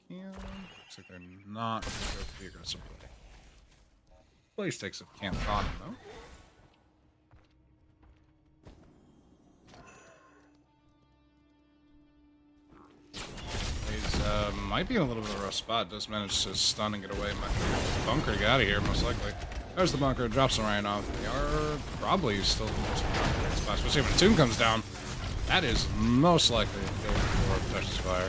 kill. Looks like they're not going to go for the aggressive play. Blaze takes a camp bottom though. Blaze might be in a little bit of a rough spot. Does manage to stun and get away. Might bunker to get out of here, most likely. There's the bunker, drops Orion off. They are probably still in the spot, especially if a tomb comes down. That is most likely to go for Texas Fire.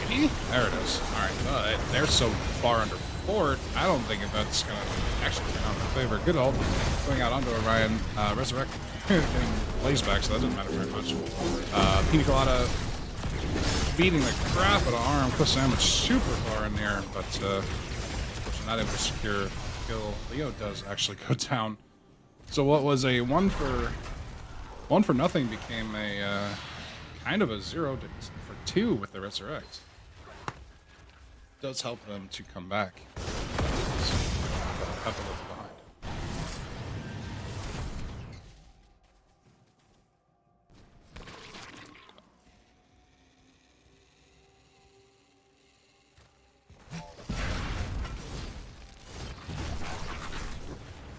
There it is. Alright, but they're so far under fort, I don't think that's going to actually turn out in their favor. Good ult going out onto Orion. Resurrect getting Blaze back, so that doesn't matter very much. Pina Colada beating the crap out of Arm. Cliff Sandwich super far in there, but not able to secure kill. Leo does actually go down. So what was a one for nothing became a kind of a 0 for 2 with the Resurrect. Does help them to come back. Have to look behind.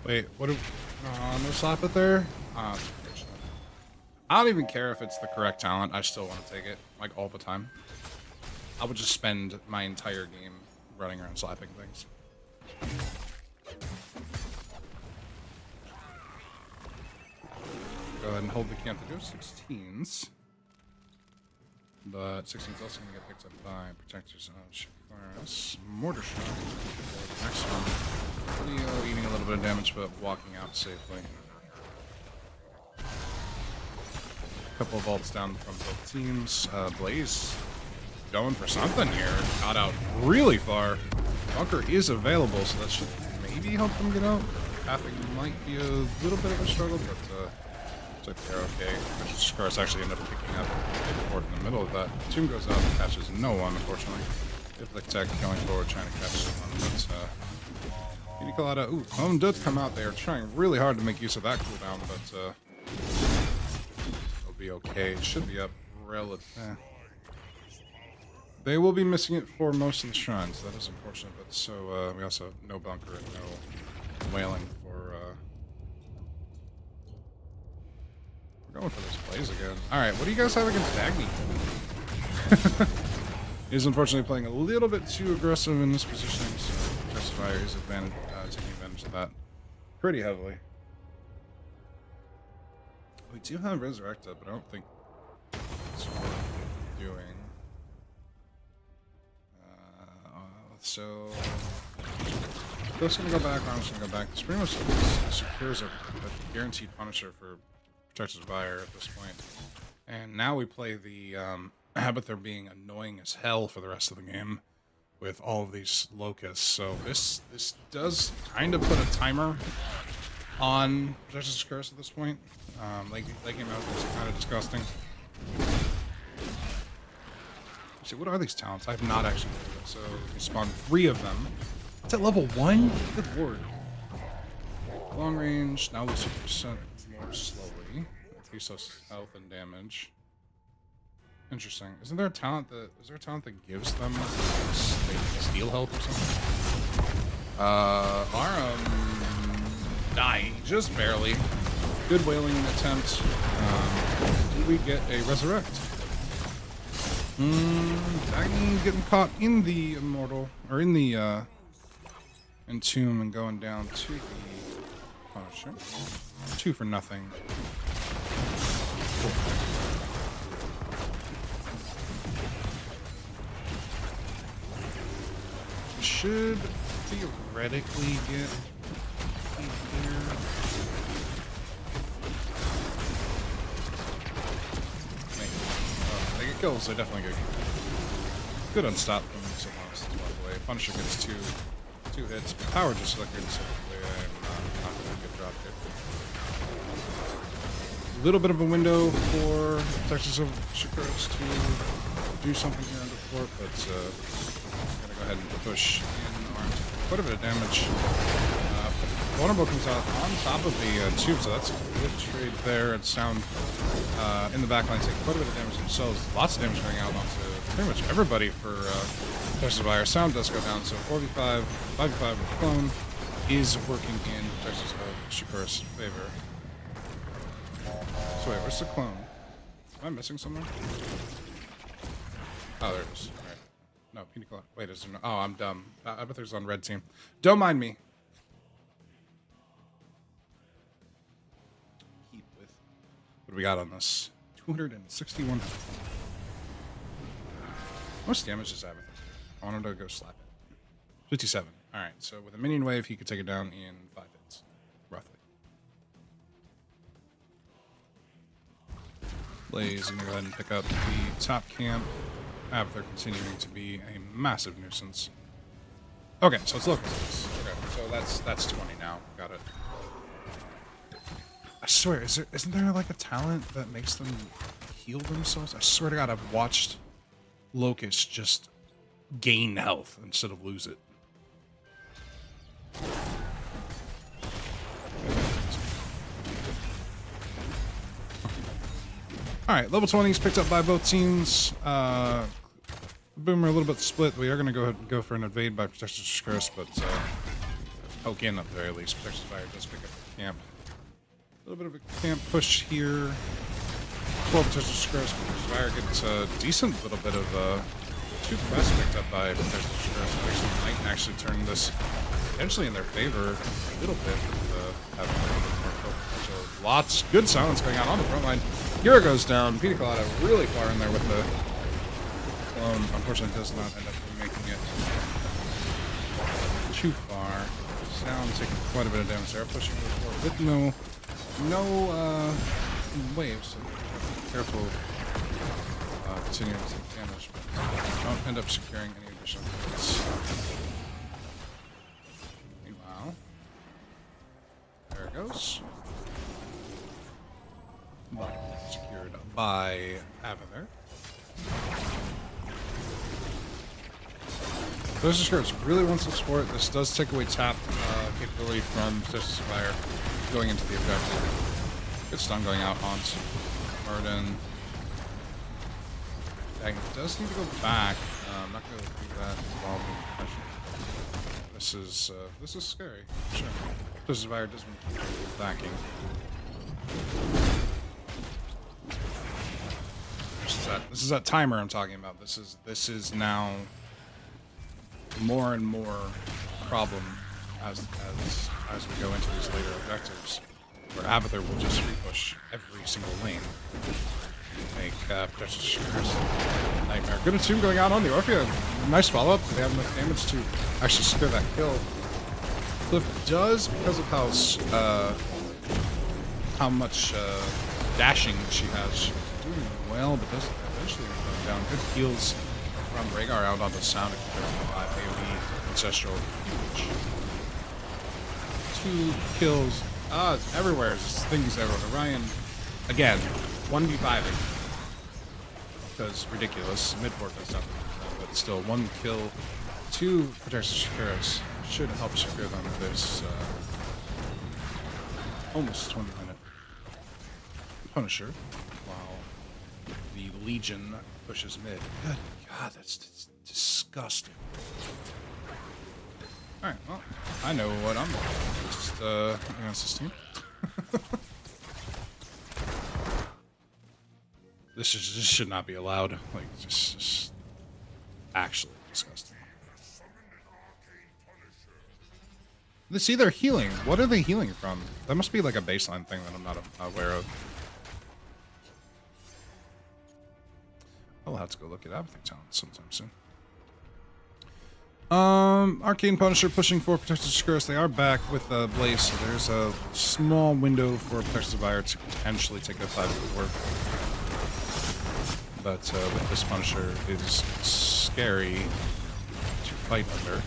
Wait, what do... no slap it there? I don't even care if it's the correct talent. I still want to take it, like, all the time. I would just spend my entire game running around slapping things. Go ahead and hold the camp to go 16s. But 16's also going to get picked up by Protectors of Shakuras. Mortar Shot for the next one. Leo eating a little bit of damage, but walking out safely. A couple of vaults down from both teams. Blaze going for something here. Got out really far. Bunker is available, so that should maybe help them get out. Pathing might be a little bit of a struggle, but looks like they're okay. Shakuras actually ended up picking up a fort in the middle of that. Tomb goes out and catches no one, unfortunately. Iflic Tech going forward, trying to catch someone, but Pina Colada, ooh, Home does come out there, trying really hard to make use of that cooldown, but it'll be okay. It should be up relatively. They will be missing it for most of the shrines. That is unfortunate, but so we also have no bunker and no wailing for. We're going for this Blaze again. All right, what do you guys have against Dagny? He's unfortunately playing a little bit too aggressive in this positioning, so Justifier is taking advantage of that pretty heavily. We do have Resurrecta, but I don't think it's worth doing. So Cliff's gonna go back, Arm's gonna go back. This pretty much secures a guaranteed Punisher for Protector's Buyer at this point. And now we play the Abathur being annoying as hell for the rest of the game with all of these locusts. So this does kind of put a timer on Protector's Curse at this point. Like him out is kind of disgusting. See, what are these talents? I have not actually played them. So we spawned 3 of them. It's at level 1? Good lord. Long range, now looks 50% more slowly. Increase health and damage. Interesting. Is there a talent that gives them steal health or something? Aram dying just barely. Good wailing attempt. Did we get a resurrect? Dagny getting caught in the immortal, or in the entomb and going down to the Punisher. 2 for nothing. Should theoretically get here. They get kills, they definitely get kills. Good unstop from someone else, by the way. Punisher gets two hits, but power just flickered, so I'm not going to get dropped here. A little bit of a window for Texas of Shakuras to do something here under the fort, but I'm going to go ahead and push in arms. Quite a bit of damage. Vulnerable comes out on top of the tube, so that's a good trade there. And Sound in the backline taking quite a bit of damage themselves. Lots of damage going out onto pretty much everybody for Texas Buyer. Sound does go down, so 4v5, 5v5 with Clone is working in Texas Shakuras' favor. So wait, where's the clone? Am I missing somewhere? Oh, there it is. All right. No, Pina Colada. Wait, is there no? Oh, I'm dumb. I bet there's on red team. Don't mind me. Keep with. What do we got on this? 261. How much damage does Abathur? I want him to go slap it. 57. All right. So with a minion wave, he could take it down in 5 hits, roughly. Blaze gonna go ahead and pick up the top camp. Abathur continuing to be a massive nuisance. Okay, so it's locusts. Okay, so that's 20 now. Got it. I swear, isn't there like a talent that makes them heal themselves? I swear to God, I've watched locusts just gain health instead of lose it. Alright, level 20s picked up by both teams. Boomer a little bit split. We are going to go for an invade by Protector's Shakuras, but poke in at the very least. Protector's Fire does pick up the camp. A little bit of a camp push here. 12 Protector's Shakuras. Protector's Fire gets a decent little bit of two quests picked up by Professor Shakuras might actually turn this potentially in their favor a little bit with having a little bit more focus. So lots, good silence going on the front line. Aiur goes down. Pina Colada really far in there with the clone. Unfortunately, does not end up making it too far. Sound taking quite a bit of damage there. Pushing forward with no waves. So careful continuing to take damage, but don't end up securing any additional hits. Meanwhile, there it goes. Secured by Aiur. Those Shakuras really wants to support. This does take away tap capability from Protective Fire going into the objective. Good stun going out onto Murden. Dang, it does need to go back. I'm not going to do that while this is scary. Sure. Protective Fire does want to keep backing. This is that timer I'm talking about. This is now more and more problem as we go into these later objectives, where Aiur will just repush every single lane. Make Protective Shakuras nightmare. Good attuned going out on the Orphea. Nice follow up. They have enough damage to actually secure that kill. Cliff does, because of how much dashing she has. She's doing well, but does eventually go down. Good heals from Rhaegar out onto Sound to keep it alive. AoE, Ancestral, huge. 2 kills. It's everywhere. There's things everywhere. Ryan, again, 1v5ing. Because ridiculous. Mid-port does nothing. But still, 1 kill, 2 Protective Shakuras should help secure them this almost 20-minute Punisher, while the Legion pushes mid. Good God, that's disgusting. Alright, well, I know what I'm doing against this team. This should not be allowed. Like, just actually disgusting. Let's see, they're healing. What are they healing from? That must be like a baseline thing that I'm not aware of. I'll have to go look at Apathy Talent sometime soon. Arcane Punisher pushing for Protective Shakuras. They are back with Blaze, so there's a small window for Protective Aiur to potentially take a 5 work. But with this Punisher, it is scary to fight under.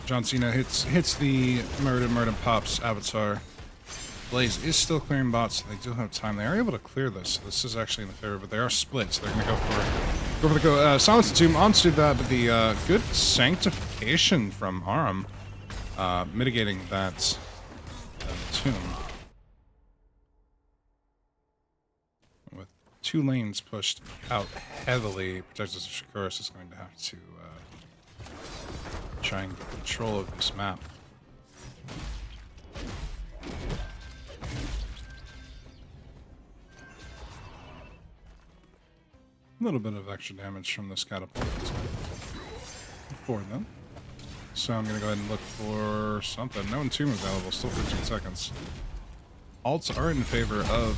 John Cena hits the Murder pops Avatar. Blaze is still clearing bots, so they do have time. They are able to clear this. So this is actually in the favor, but they are split, so they're going to go for the Silence the Tomb onto that, but the good Sanctification from Aram, mitigating that tomb. With 2 lanes pushed out heavily, Protectors of Shakuras is going to have to try and get control of this map. A little bit of extra damage from this catapult for them. So I'm going to go ahead and look for something. No entomb available, still 15 seconds. Alts are in favor of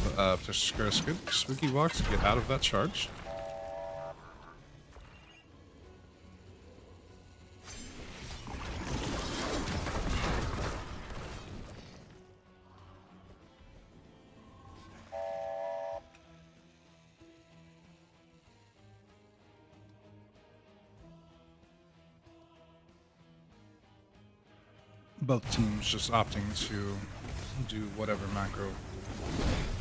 Shakuras. Good spooky walk to get out of that charge. Both teams just opting to do whatever macro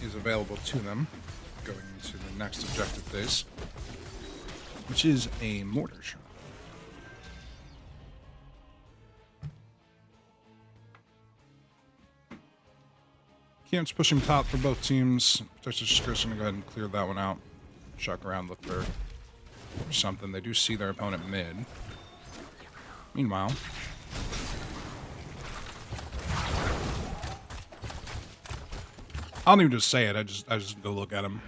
is available to them going into the next objective phase, which is a mortar shot. Camps pushing top for both teams. Protective Shakuras going to go ahead and clear that one out. Chuck around, look for something. They do see their opponent mid. Meanwhile, I don't even just say it. I just go look at him.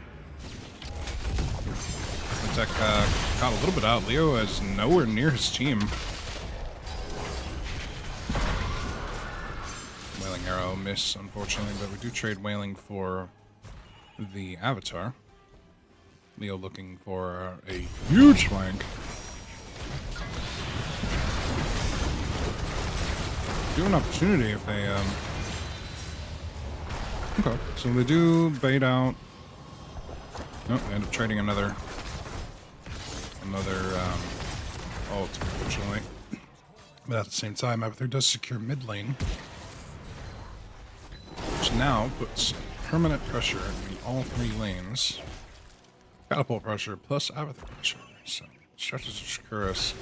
Tech caught a little bit out. Leo is nowhere near his team. Wailing Arrow miss, unfortunately, but we do trade Wailing for the Avatar. Leo looking for a huge flank. Do an opportunity if they, Okay, so they do bait out. Nope, they end up trading another ult, unfortunately. But at the same time, Avatar does secure mid lane, which now puts permanent pressure in all three lanes. Catapult pressure plus Avatar pressure. So Stretches of Shakuras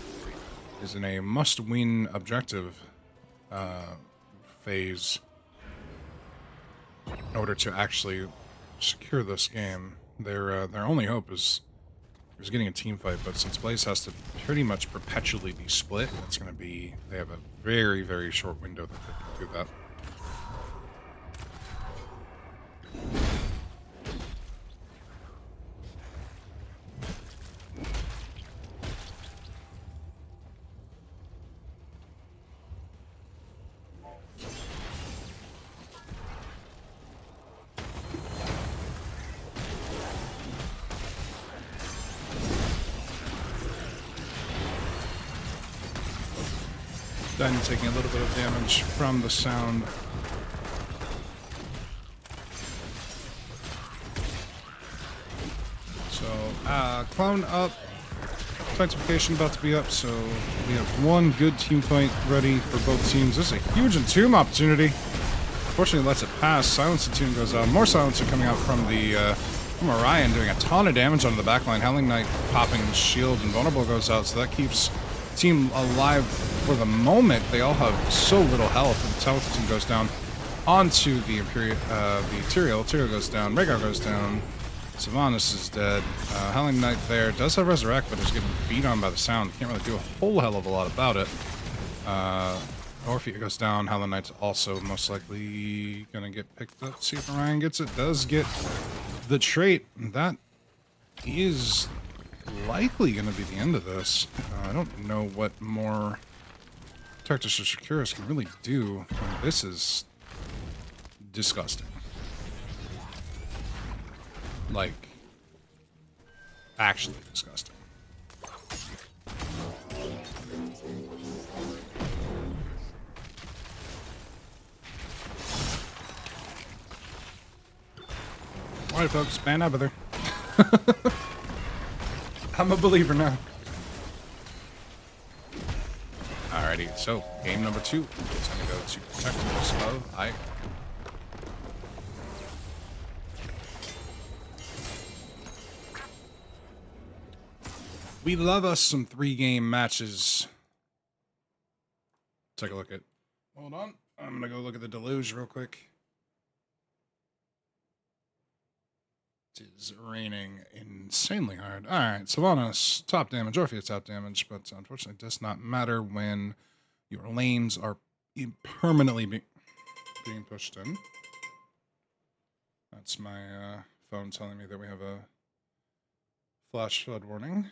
is in a must-win objective phase in order to actually secure this game. Their only hope is getting a team fight, but since Blaze has to pretty much perpetually be split, it's going to be, they have a very, very short window that they can do that. Then taking a little bit of damage from the sound. So, clone up. Sanctification about to be up, so we have one good team fight ready for both teams. This is a huge entomb opportunity. Unfortunately, lets it pass. Silence Entomb goes out. More Silencer coming out from the from Orion, doing a ton of damage onto the backline. Howling Knight popping his shield, and Vulnerable goes out, so that keeps team alive for the moment. They all have so little health, and Silence Entomb goes down onto the Imperial, the Ethereal. Ethereal goes down. Rhaegar goes down. Sylvanas is dead. Howling Knight there does have Resurrect, but is getting beat on by the sound. Can't really do a whole hell of a lot about it. Orphea goes down. Howling Knight's also most likely gonna get picked up. See if Orion gets it. Does get the trait. That is likely gonna be the end of this. I don't know what more Tactus or Shakuras can really do. This is disgusting. Like, actually disgusting. Alright, folks, ban out of there. I'm a believer now. Alrighty, so game number 2. It's gonna go to Protectors of Aiur. We love us some 3-game matches. Take a look at. Hold on. I'm going to go look at the Deluge real quick. It is raining insanely hard. Alright, Sylvanas, top damage. Orphea, top damage. But unfortunately, it does not matter when your lanes are permanently being pushed in. That's my phone telling me that we have a flash flood warning.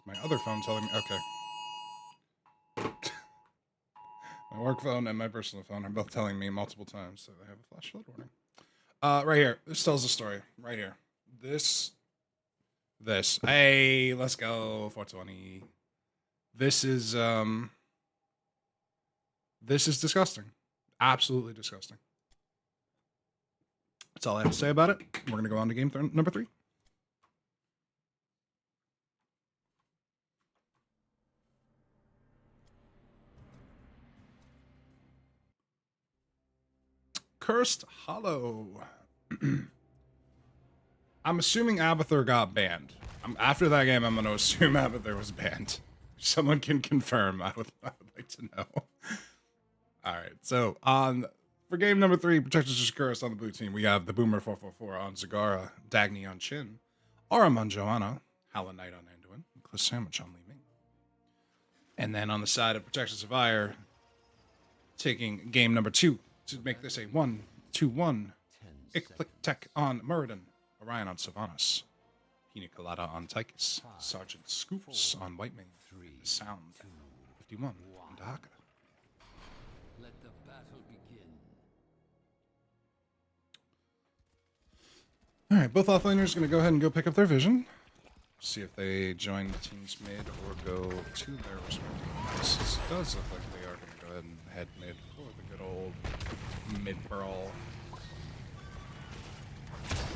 My other phone telling me, okay. My work phone and my personal phone are both telling me multiple times that I have a flash flood warning. Right here. This tells the story. Right here. This. Hey, let's go. 420. This is disgusting. Absolutely disgusting. That's all I have to say about it. We're going to go on to game number 3. Cursed Hollow. I'm assuming Abathur got banned. After that game, I'm going to assume Abathur was banned. If someone can confirm, I would like to know. Alright, so for game number 3, Protectors of Shakuras on the blue team, we have the Boomer 444 on Zagara, Dagny on Chin, Aram on Joanna, Howling Knight on Anduin, and Cliff Sandwich on Li Ming. And then on the side of Protectors of Aiur, taking game number 2 to make this a 1-2-1. Ick Plick Tech on Muradin, Orion on Sylvanas. Pina Colada on Tychus. Sergeant Scoops on Whitemane. Sound 51 on Dahaka.
Let the battle begin.
Alright, both offlaners are going to go ahead and go pick up their vision. See if they join the team's mid or go to their respective places. It does look like they are going to go ahead and head mid for the good old mid brawl.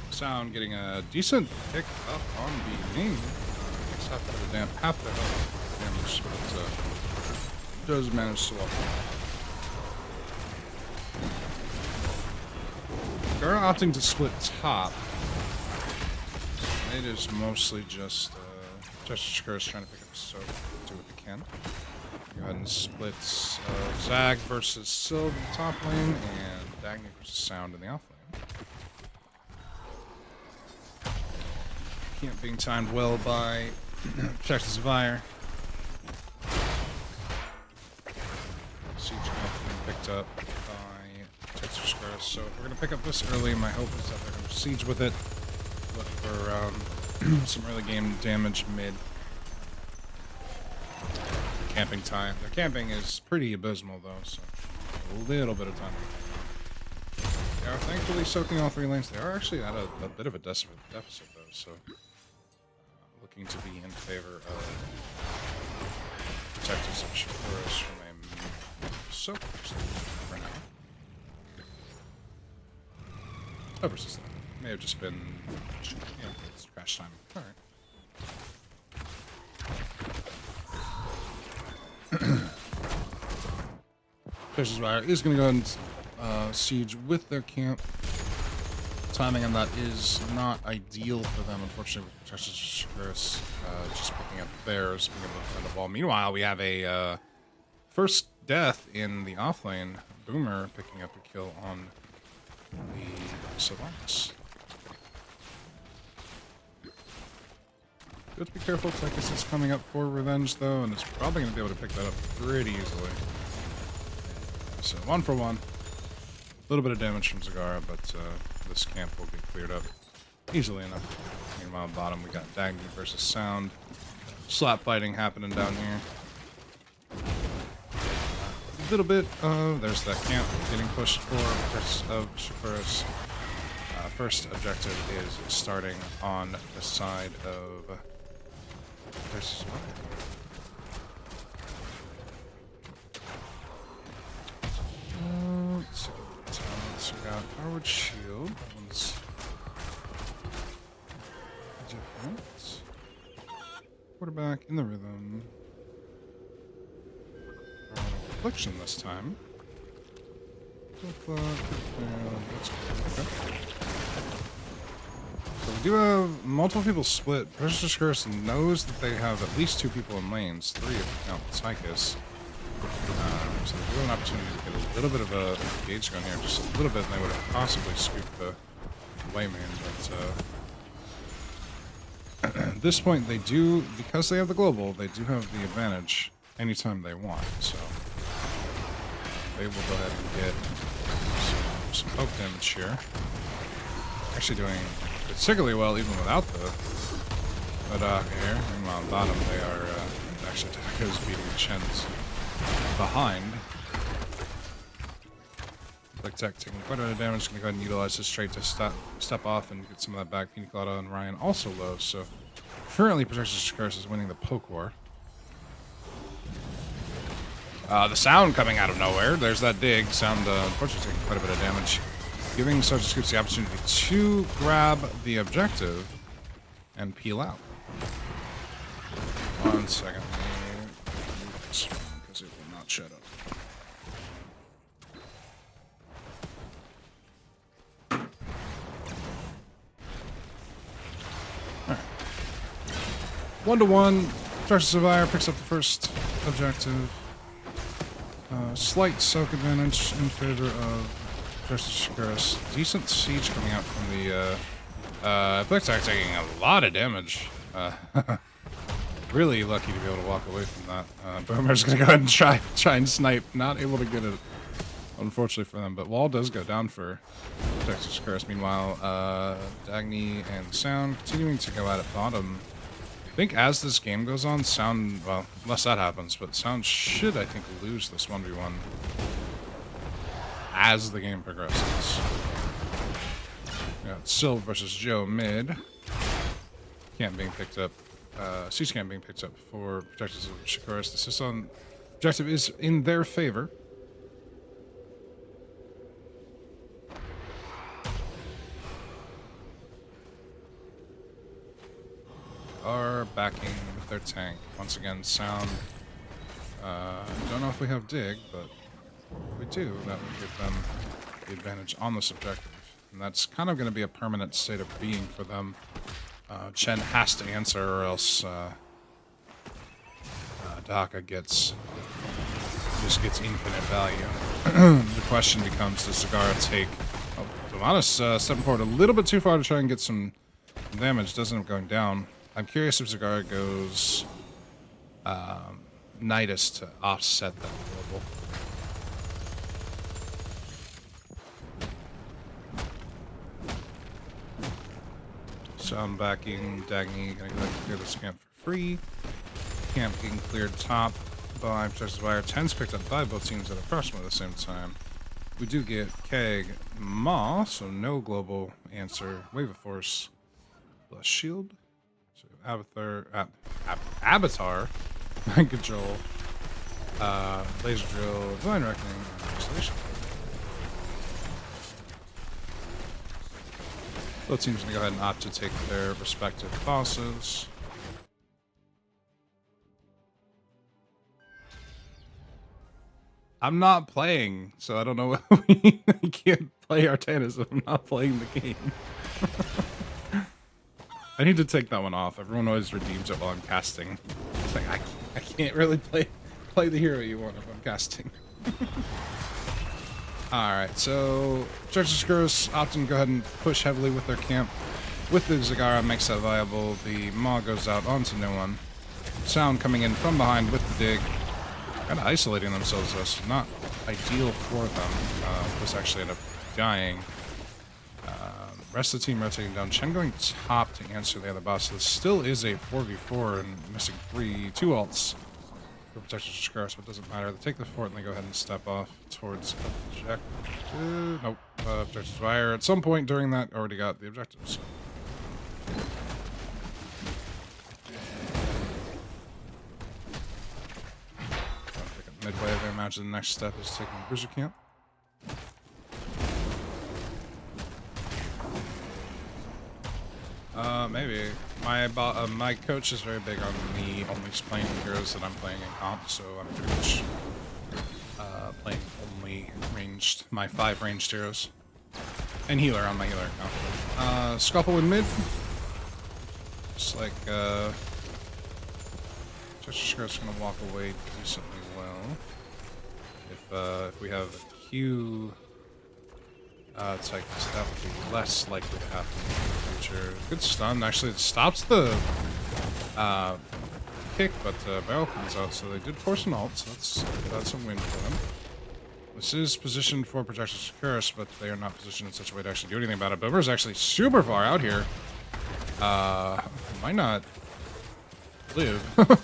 Sound getting a decent pick up on the main. Takes half the health damage, but does manage to walk. They're opting to split top. It is mostly just Shakuras trying to pick up Soak, do what they can. Go ahead and split Zag versus Sylv in the top lane, and Dagny versus Sound in the off lane. Camp being timed well by Texas Vire. Siege camp being picked up by Texas Shakuras. So if we're going to pick up this early, my hope is that they're going to siege with it. Look for some early game damage mid. Camping time. Their camping is pretty abysmal though, so a little bit of time. They are thankfully soaking all three lanes. They are actually at a bit of a deficit though, so looking to be in favor of protectors of Shakuras from a soak for now. Oh, versus that. May have just been, it's crash time. Alright. Texas Vire is going to go ahead and siege with their camp. Timing on that is not ideal for them, unfortunately, with Texas Shakuras just picking up theirs, being able to defend the ball. Meanwhile, we have a first death in the offlane. Boomer picking up a kill on the Savants. Good to be careful. Tychus is coming up for revenge, though, and it's probably going to be able to pick that up pretty easily. So, 1 for 1. A little bit of damage from Zagara, but this camp will get cleared up easily enough. Meanwhile, bottom, we got Dagny versus Sound. Slap fighting happening down here. A little bit of... There's that camp getting pushed for of Shakuras. First objective is starting on the side of... There's let's see what talents we got. Powered Shield. That one's different. Quarterback in the rhythm. Affliction this time. Okay. So we do have multiple people split. Texas Shakuras knows that they have at least 2 people in lanes, 3 if you count Tychus. So they do have an opportunity to get a little bit of a gauge gun here, just a little bit, and they would have possibly scooped the Wayman. But at this point, they do, because they have the global, they do have the advantage anytime they want. So they will go ahead and get some poke damage here. Actually doing particularly well even without the here. Meanwhile, on the bottom, they are actually Taka's beating Chen's behind. Like Tech taking quite a bit of damage, gonna go ahead and utilize his trait to step off and get some of that back. Pina Colada and Ryan also low, so currently Texas Shakuras is winning the poke war. The Sound coming out of nowhere. There's that dig. Sound unfortunately taking quite a bit of damage, giving Sergeant Scoops the opportunity to grab the objective and peel out. 1 second. Because it will not shut up. Alright. 1-1. Texas Survivor picks up the first objective. Slight soak advantage in favor of Texas Shakuras. Decent siege coming out from the Blitzak taking a lot of damage. Really lucky to be able to walk away from that. Boomer's gonna go ahead and try and snipe. Not able to get it unfortunately for them. But wall does go down for Texas Curse. Meanwhile, Dagny and Sound continuing to go at it bottom. I think as this game goes on, Sound, well, unless that happens, but Sound should, I think, lose this 1v1 as the game progresses. We got Sylv versus Joe mid. Camp being picked up. Siege camp being picked up for protectors of Shakuras. The Sisson objective is in their favor. Are backing with their tank. Once again, Sound. Don't know if we have dig, but if we do, that would give them the advantage on this objective. And that's kind of going to be a permanent state of being for them. Chen has to answer, or else Daka just gets infinite value. The question becomes, does Zagara take... Oh, Domatis stepping forward a little bit too far to try and get some damage. Doesn't end up going down. I'm curious if Zagara goes Nidus to offset that global. So I'm backing Dagny, gonna go clear this camp for free. Camp getting cleared top by Protected Wire. 10's picked up by both teams at approximately the same time. We do get Keg Maw, so no global answer. Wave of Force, plus shield. So Avatar, Mind Control, Laser Drill, Divine Reckoning, and Isolation. Both teams going to go ahead and opt to take their respective bosses. I'm not playing, so I don't know what I can't play Artanis if I'm not playing the game. I need to take that one off. Everyone always redeems it while I'm casting. It's like, I can't really play the hero you want if I'm casting. Alright, so Churches Gross often go ahead and push heavily with their camp. With the Zagara makes that viable. The Maw goes out onto no one. Sound coming in from behind with the dig. Kind of isolating themselves, though, so not ideal for them. This actually ended up dying. Rest of the team rotating down. Chen going top to answer the other boss. So this still is a 4v4 and missing 2 ults. For Protectors of Shakuras, but it doesn't matter. They take the fort and they go ahead and step off towards objective. Nope. Objective's fire. At some point during that, already got the objective. So. Pick up midway. I imagine the next step is taking Bruiser Camp. Maybe. My coach is very big on me only playing heroes that I'm playing in comp, so I'm pretty much playing only ranged, my 5 ranged heroes. And healer on my healer account. Scuffle in mid. Just like, Shakuras gonna walk away decently well. If we have a Q... it's like that would be less likely to happen in the future. Good stun. Actually, it stops the kick, but barrel comes out, so they did force an ult, so that's a win for them. This is positioned for Protectors of Shakuras, but they are not positioned in such a way to actually do anything about it. Boomer's actually super far out here. Might not live. Doing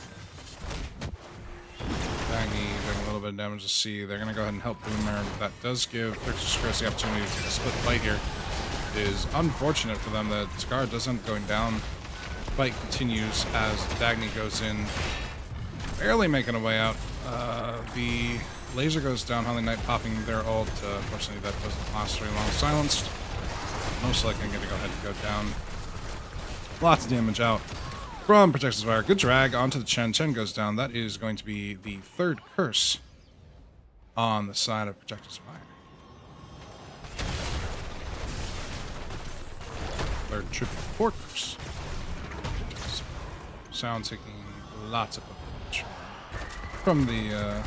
a little bit of damage to C. They're going to go ahead and help Boomer. That does give Protectors of Shakuras the opportunity to take a split fight here. It is unfortunate for them that Scar does end up going down. Fight continues as Dagny goes in, barely making a way out. The laser goes down, Holy Knight popping their ult. Unfortunately, that doesn't last very long. Silenced. Most likely going to go ahead and go down. Lots of damage out from Protector's Fire. Good drag onto the Chen. Chen goes down. That is going to be the 3rd curse on the side of Protector's Fire. 3rd triple 4 curse. Sound taking lots of damage from the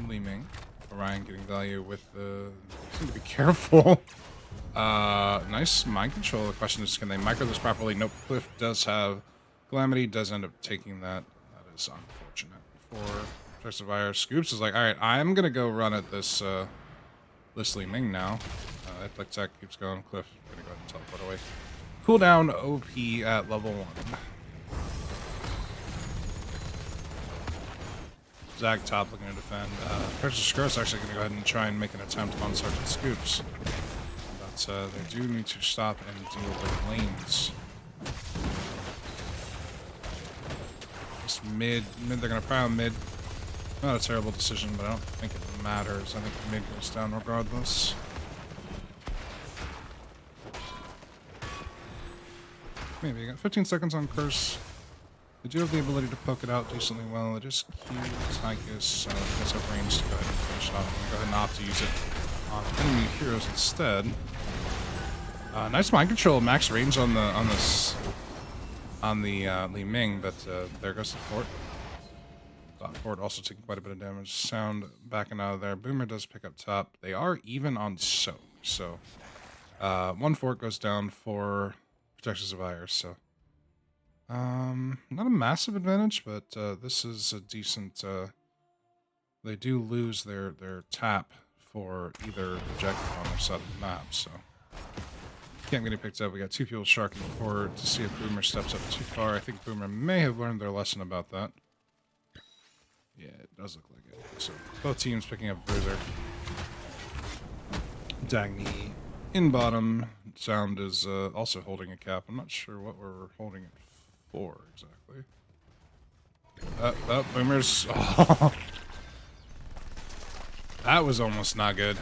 Leeming. Orion getting value with the... Seem to be careful. Nice mind control. The question is, can they micro this properly? Nope. Cliff does have Calamity, does end up taking that. That is unfortunate for Protective Aiur. Scoops is like, alright, I'm gonna go run at this, this Li Ming now. Like tech keeps going. Cliff, gonna go ahead and teleport away. Cooldown OP at level 1. Zag top looking to defend. Precious Scross actually gonna go ahead and try and make an attempt on Sergeant Scoops. But they do need to stop and deal with lanes. Just mid, they're gonna pry on mid. Not a terrible decision, but I don't think it matters. I think mid goes down regardless. Maybe. You got 15 seconds on Curse. They do have the ability to poke it out decently well. It is Q, Tychus, does have range to go ahead and finish off. I'm going to go ahead and opt to use it on enemy heroes instead. Nice mind control, max range on the Li Ming, but there goes the fort. Fort also taking quite a bit of damage. Sound backing out of there. Boomer does pick up top. They are even on soak, so one fort goes down for Protectors of Aiur, so not a massive advantage, but this is a decent. They do lose their tap for either objective on their side of the map, so can't get it picked up. We got two people sharking forward to see if Boomer steps up too far. I think Boomer may have learned their lesson about that. Yeah, it does look like it. So both teams picking up Bruiser. Dagny in bottom. Sound is also holding a cap. I'm not sure what we're holding it for exactly. Boomer's. Oh. That was almost not good.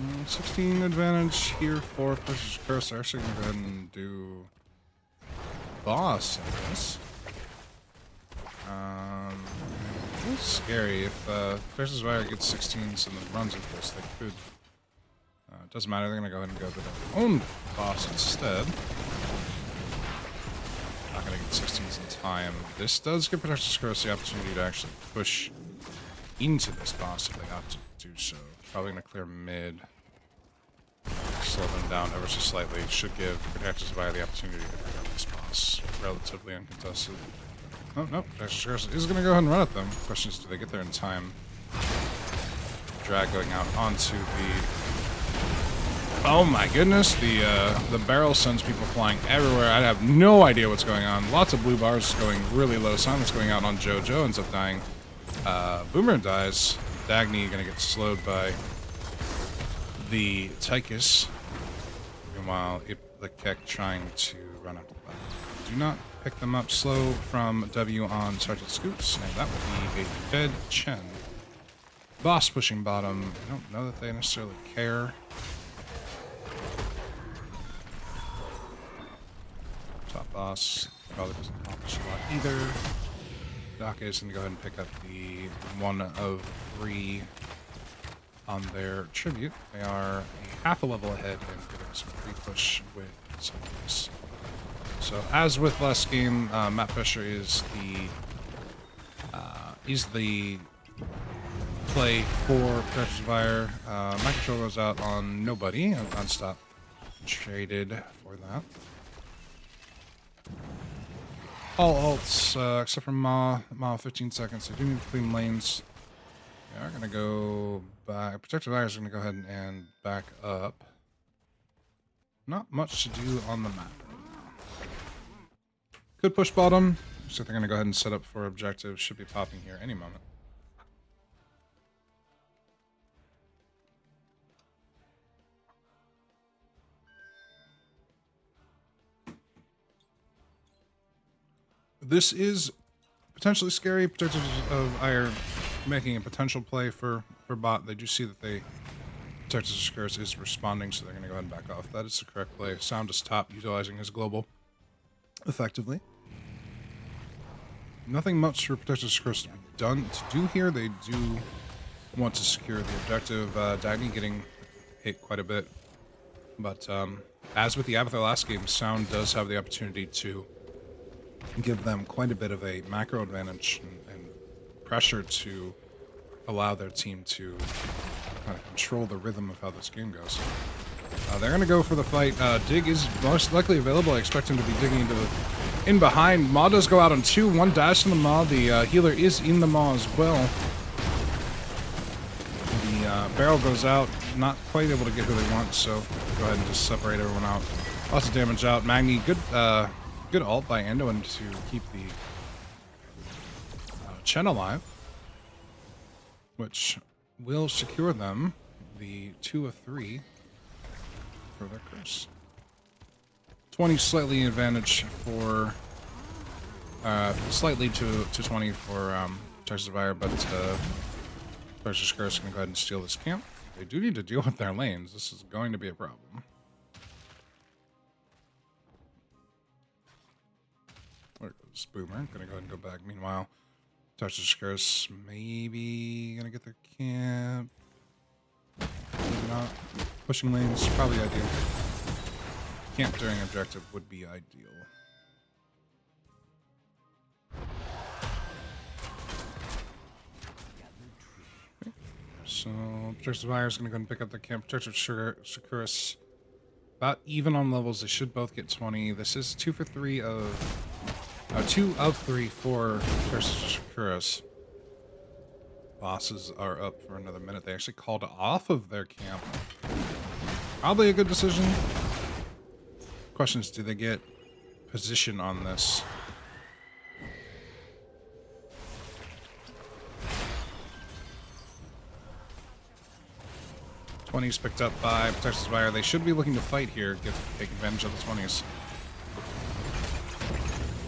Mm, 16 advantage here for Precious Curse. They're actually gonna go ahead and do boss, I guess. It's scary if Precious Aiur gets 16s and then runs with this. They could. It doesn't matter. They're gonna go ahead and go to their own boss instead. Not gonna get 16s in time. This does give Precious Curse the opportunity to actually push into this boss if they opt to do so. Probably gonna clear mid. Slow them down ever so slightly. Should give Protectors of Aiur the opportunity to pick up this boss relatively uncontested. Oh, no. Protectors Curse is going to go ahead and run at them. Question is, do they get there in time? Drag going out onto the... Oh my goodness, the barrel sends people flying everywhere. I have no idea what's going on. Lots of blue bars going really low. Silence going out on Joe. Joe ends up dying. Boomer dies. Dagny going to get slowed by the Tychus. Meanwhile, the Keck trying to run up the back. Do not pick them up slow from W on Sergeant Scoops. And that would be a dead Chen. Boss pushing bottom. I don't know that they necessarily care. Top boss probably doesn't accomplish a lot either. Daka is going to go ahead and pick up the 1 of 3 on their tribute. They are a half a level ahead and getting some free push with some of this. So as with last game, Matt Fisher is the play for Precious of Aiur. My control goes out on nobody. Non-stop traded for that. All ults, except for Ma 15 seconds. They do need to clean lanes. They are going to go back. Protective Aiur is going to go ahead and back up. Not much to do on the map right now. Could push bottom. So they're going to go ahead and set up for objectives. Should be popping here any moment. This is potentially scary. Protectors of Aiur making a potential play for bot. They do see that Protectors of Shakuras is responding, so they're going to go ahead and back off. That is the correct play. Sound is top, utilizing his global effectively. Nothing much for Protectors of Shakuras to be done to do here. They do want to secure the objective. Dagny getting hit quite a bit. But as with the Abathur last game, Sound does have the opportunity to give them quite a bit of a macro advantage and pressure to allow their team to kind of control the rhythm of how this game goes. They're going to go for the fight. Dig is most likely available. I expect him to be digging into the in behind. Maw does go out on 2. 1 dash in the Maw. The healer is in the Maw as well. The barrel goes out. Not quite able to get who they want, so go ahead and just separate everyone out. Lots of damage out. Magni, good ult by Anduin to keep the Chen alive, which will secure them the 2 of 3 for their curse. 20 slightly advantage for slightly to 20 for Texas Fire, but Texas Curse is going to go ahead and steal this camp. They do need to deal with their lanes. This is going to be a problem. There goes Boomer. Going to go ahead and go back. Meanwhile, Texas Curse maybe going to get their camp. Maybe not. Pushing lanes, probably ideal. Camp during objective would be ideal. Okay. So, Protective Fire is going to go and pick up the camp. Protective Shakuras, about even on levels. They should both get 20. This is 2 for 3 of... 2 of 3 for Protective Shakuras. Bosses are up for another minute. They actually called off of their camp. Probably a good decision. Question is, do they get position on this? '20s picked up by Protective Fire. They should be looking to fight here, take advantage of the 20s.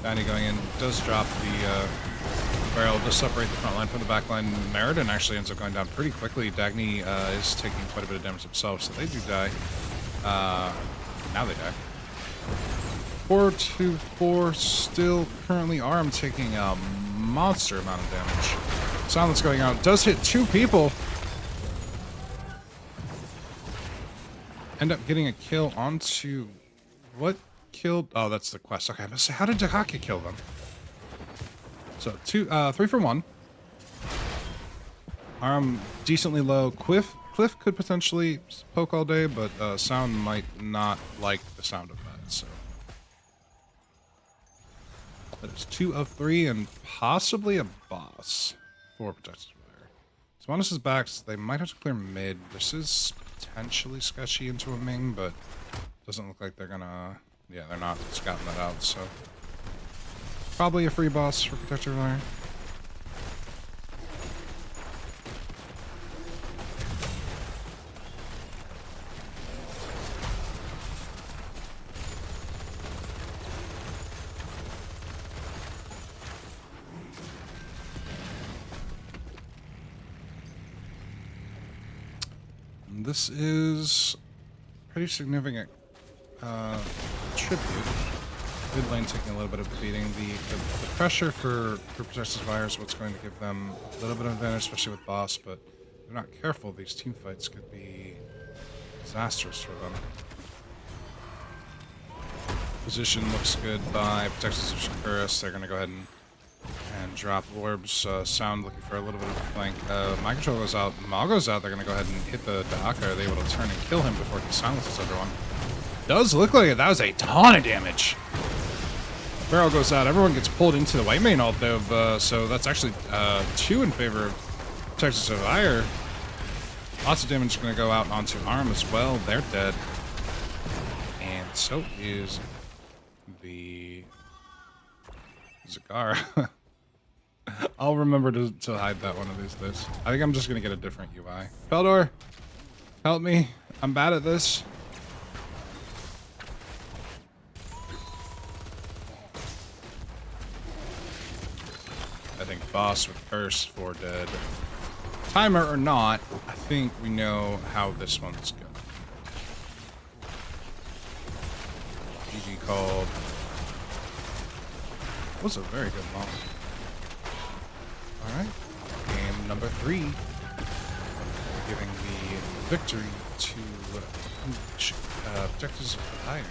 Danny going in does drop the barrel, does separate the front line from the back line. Meriden actually ends up going down pretty quickly. Dagny is taking quite a bit of damage himself, so they do die. Now they die. 4-4 still currently Arm taking a monster amount of damage. Silence going out. Does hit 2 people. End up getting a kill onto... What killed... Oh, that's the quest. Okay, I must say, how did Dahaka kill them? So, 3 for 1. Arm decently low. Cliff could potentially poke all day, but Sound might not like the sound of that, so... That is 2 of 3 and possibly a boss for Protective Fire. Swanus is back, so they might have to clear mid. This is potentially sketchy into a Ming, but doesn't look like they're gonna... Yeah, they're not scouting that out, so... Probably a free boss for Protective Fire. This is pretty significant tribute. Mid lane taking a little bit of a beating. The pressure for Protective Fire is what's going to give them a little bit of advantage, especially with boss, but if they're not careful, these team fights could be disastrous for them. Position looks good by Protectors of Shakuras. They're going to go ahead and drop orbs. Sound looking for a little bit of a flank. My control goes out. Maul goes out. They're going to go ahead and hit the Dahaka. Are they able to turn and kill him before he silences everyone? Does look like it. That was a ton of damage. Barrel goes out. Everyone gets pulled into the white main ult, though. So that's actually 2 in favor of Texas of Aiur. Lots of damage going to go out onto Arm as well. They're dead. And so is the Zakar. I'll remember to hide that one of these days. I think I'm just going to get a different UI. Peldor, help me. I'm bad at this. I think boss with curse, 4 dead. Timer or not, I think we know how this one's going. GG called. Was a very good moment. Alright. Game number 3. Giving the victory to Protectors of Aiur.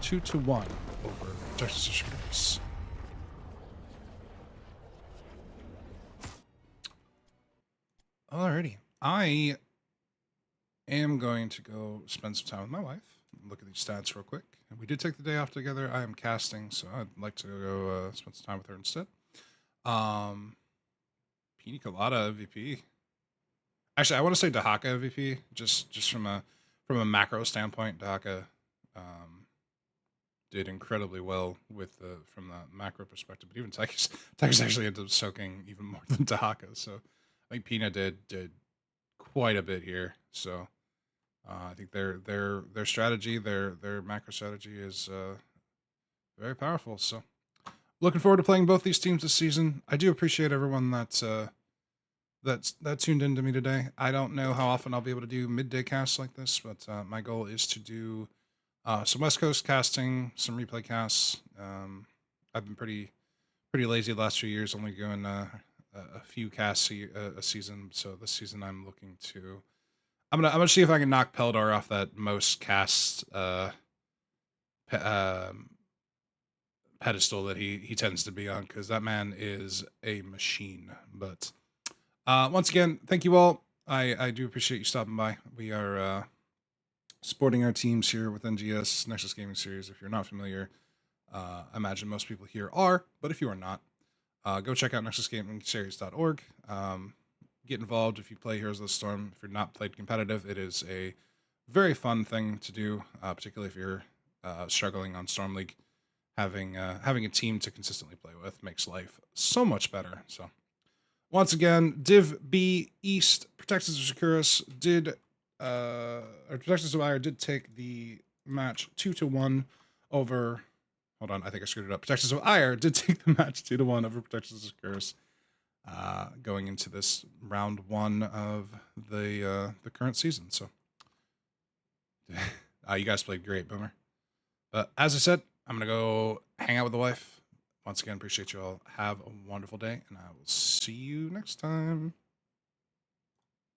2-1 over Protectors of Shakuras. Alrighty. I am going to go spend some time with my wife. Look at these stats real quick. We did take the day off together. I am casting, so I'd like to go spend some time with her instead. Pina Colada MVP. Actually, I want to say Dahaka MVP, just from a macro standpoint. Dahaka did incredibly well with from the macro perspective, but even Tigers actually ended up soaking even more than Dahaka. So I think Pina did quite a bit here. So I think their strategy, their macro strategy is very powerful. So looking forward to playing both these teams this season. I do appreciate everyone that tuned into me today. I don't know how often I'll be able to do midday casts like this, but my goal is to do some West Coast casting, some replay casts. I've been pretty lazy the last few years, only doing a few casts a season. So this season, I'm looking to. I'm gonna see if I can knock Peldar off that most cast pedestal that he tends to be on, because that man is a machine. But once again, thank you all. I do appreciate you stopping by. We are supporting our teams here with NGS Nexus Gaming Series. If you're not familiar, I imagine most people here are, but if you are not, go check out nexusgamingseries.org. Get involved if you play Heroes of the Storm. If you're not played competitive, it is a very fun thing to do, particularly if you're struggling on Storm League. Having a team to consistently play with makes life so much better. So once again, Div B East, Protectors of Shakuras Protectors of Aiur did take the match 2-1 over. Hold on, I think I screwed it up. Protectors of Aiur did take the match 2-1 over Protectors of Shakuras, going into this round 1 of the current season. So you guys played great, Boomer. But as I said, I'm gonna go hang out with the wife. Once again, appreciate you all. Have a wonderful day, and I will see you next time.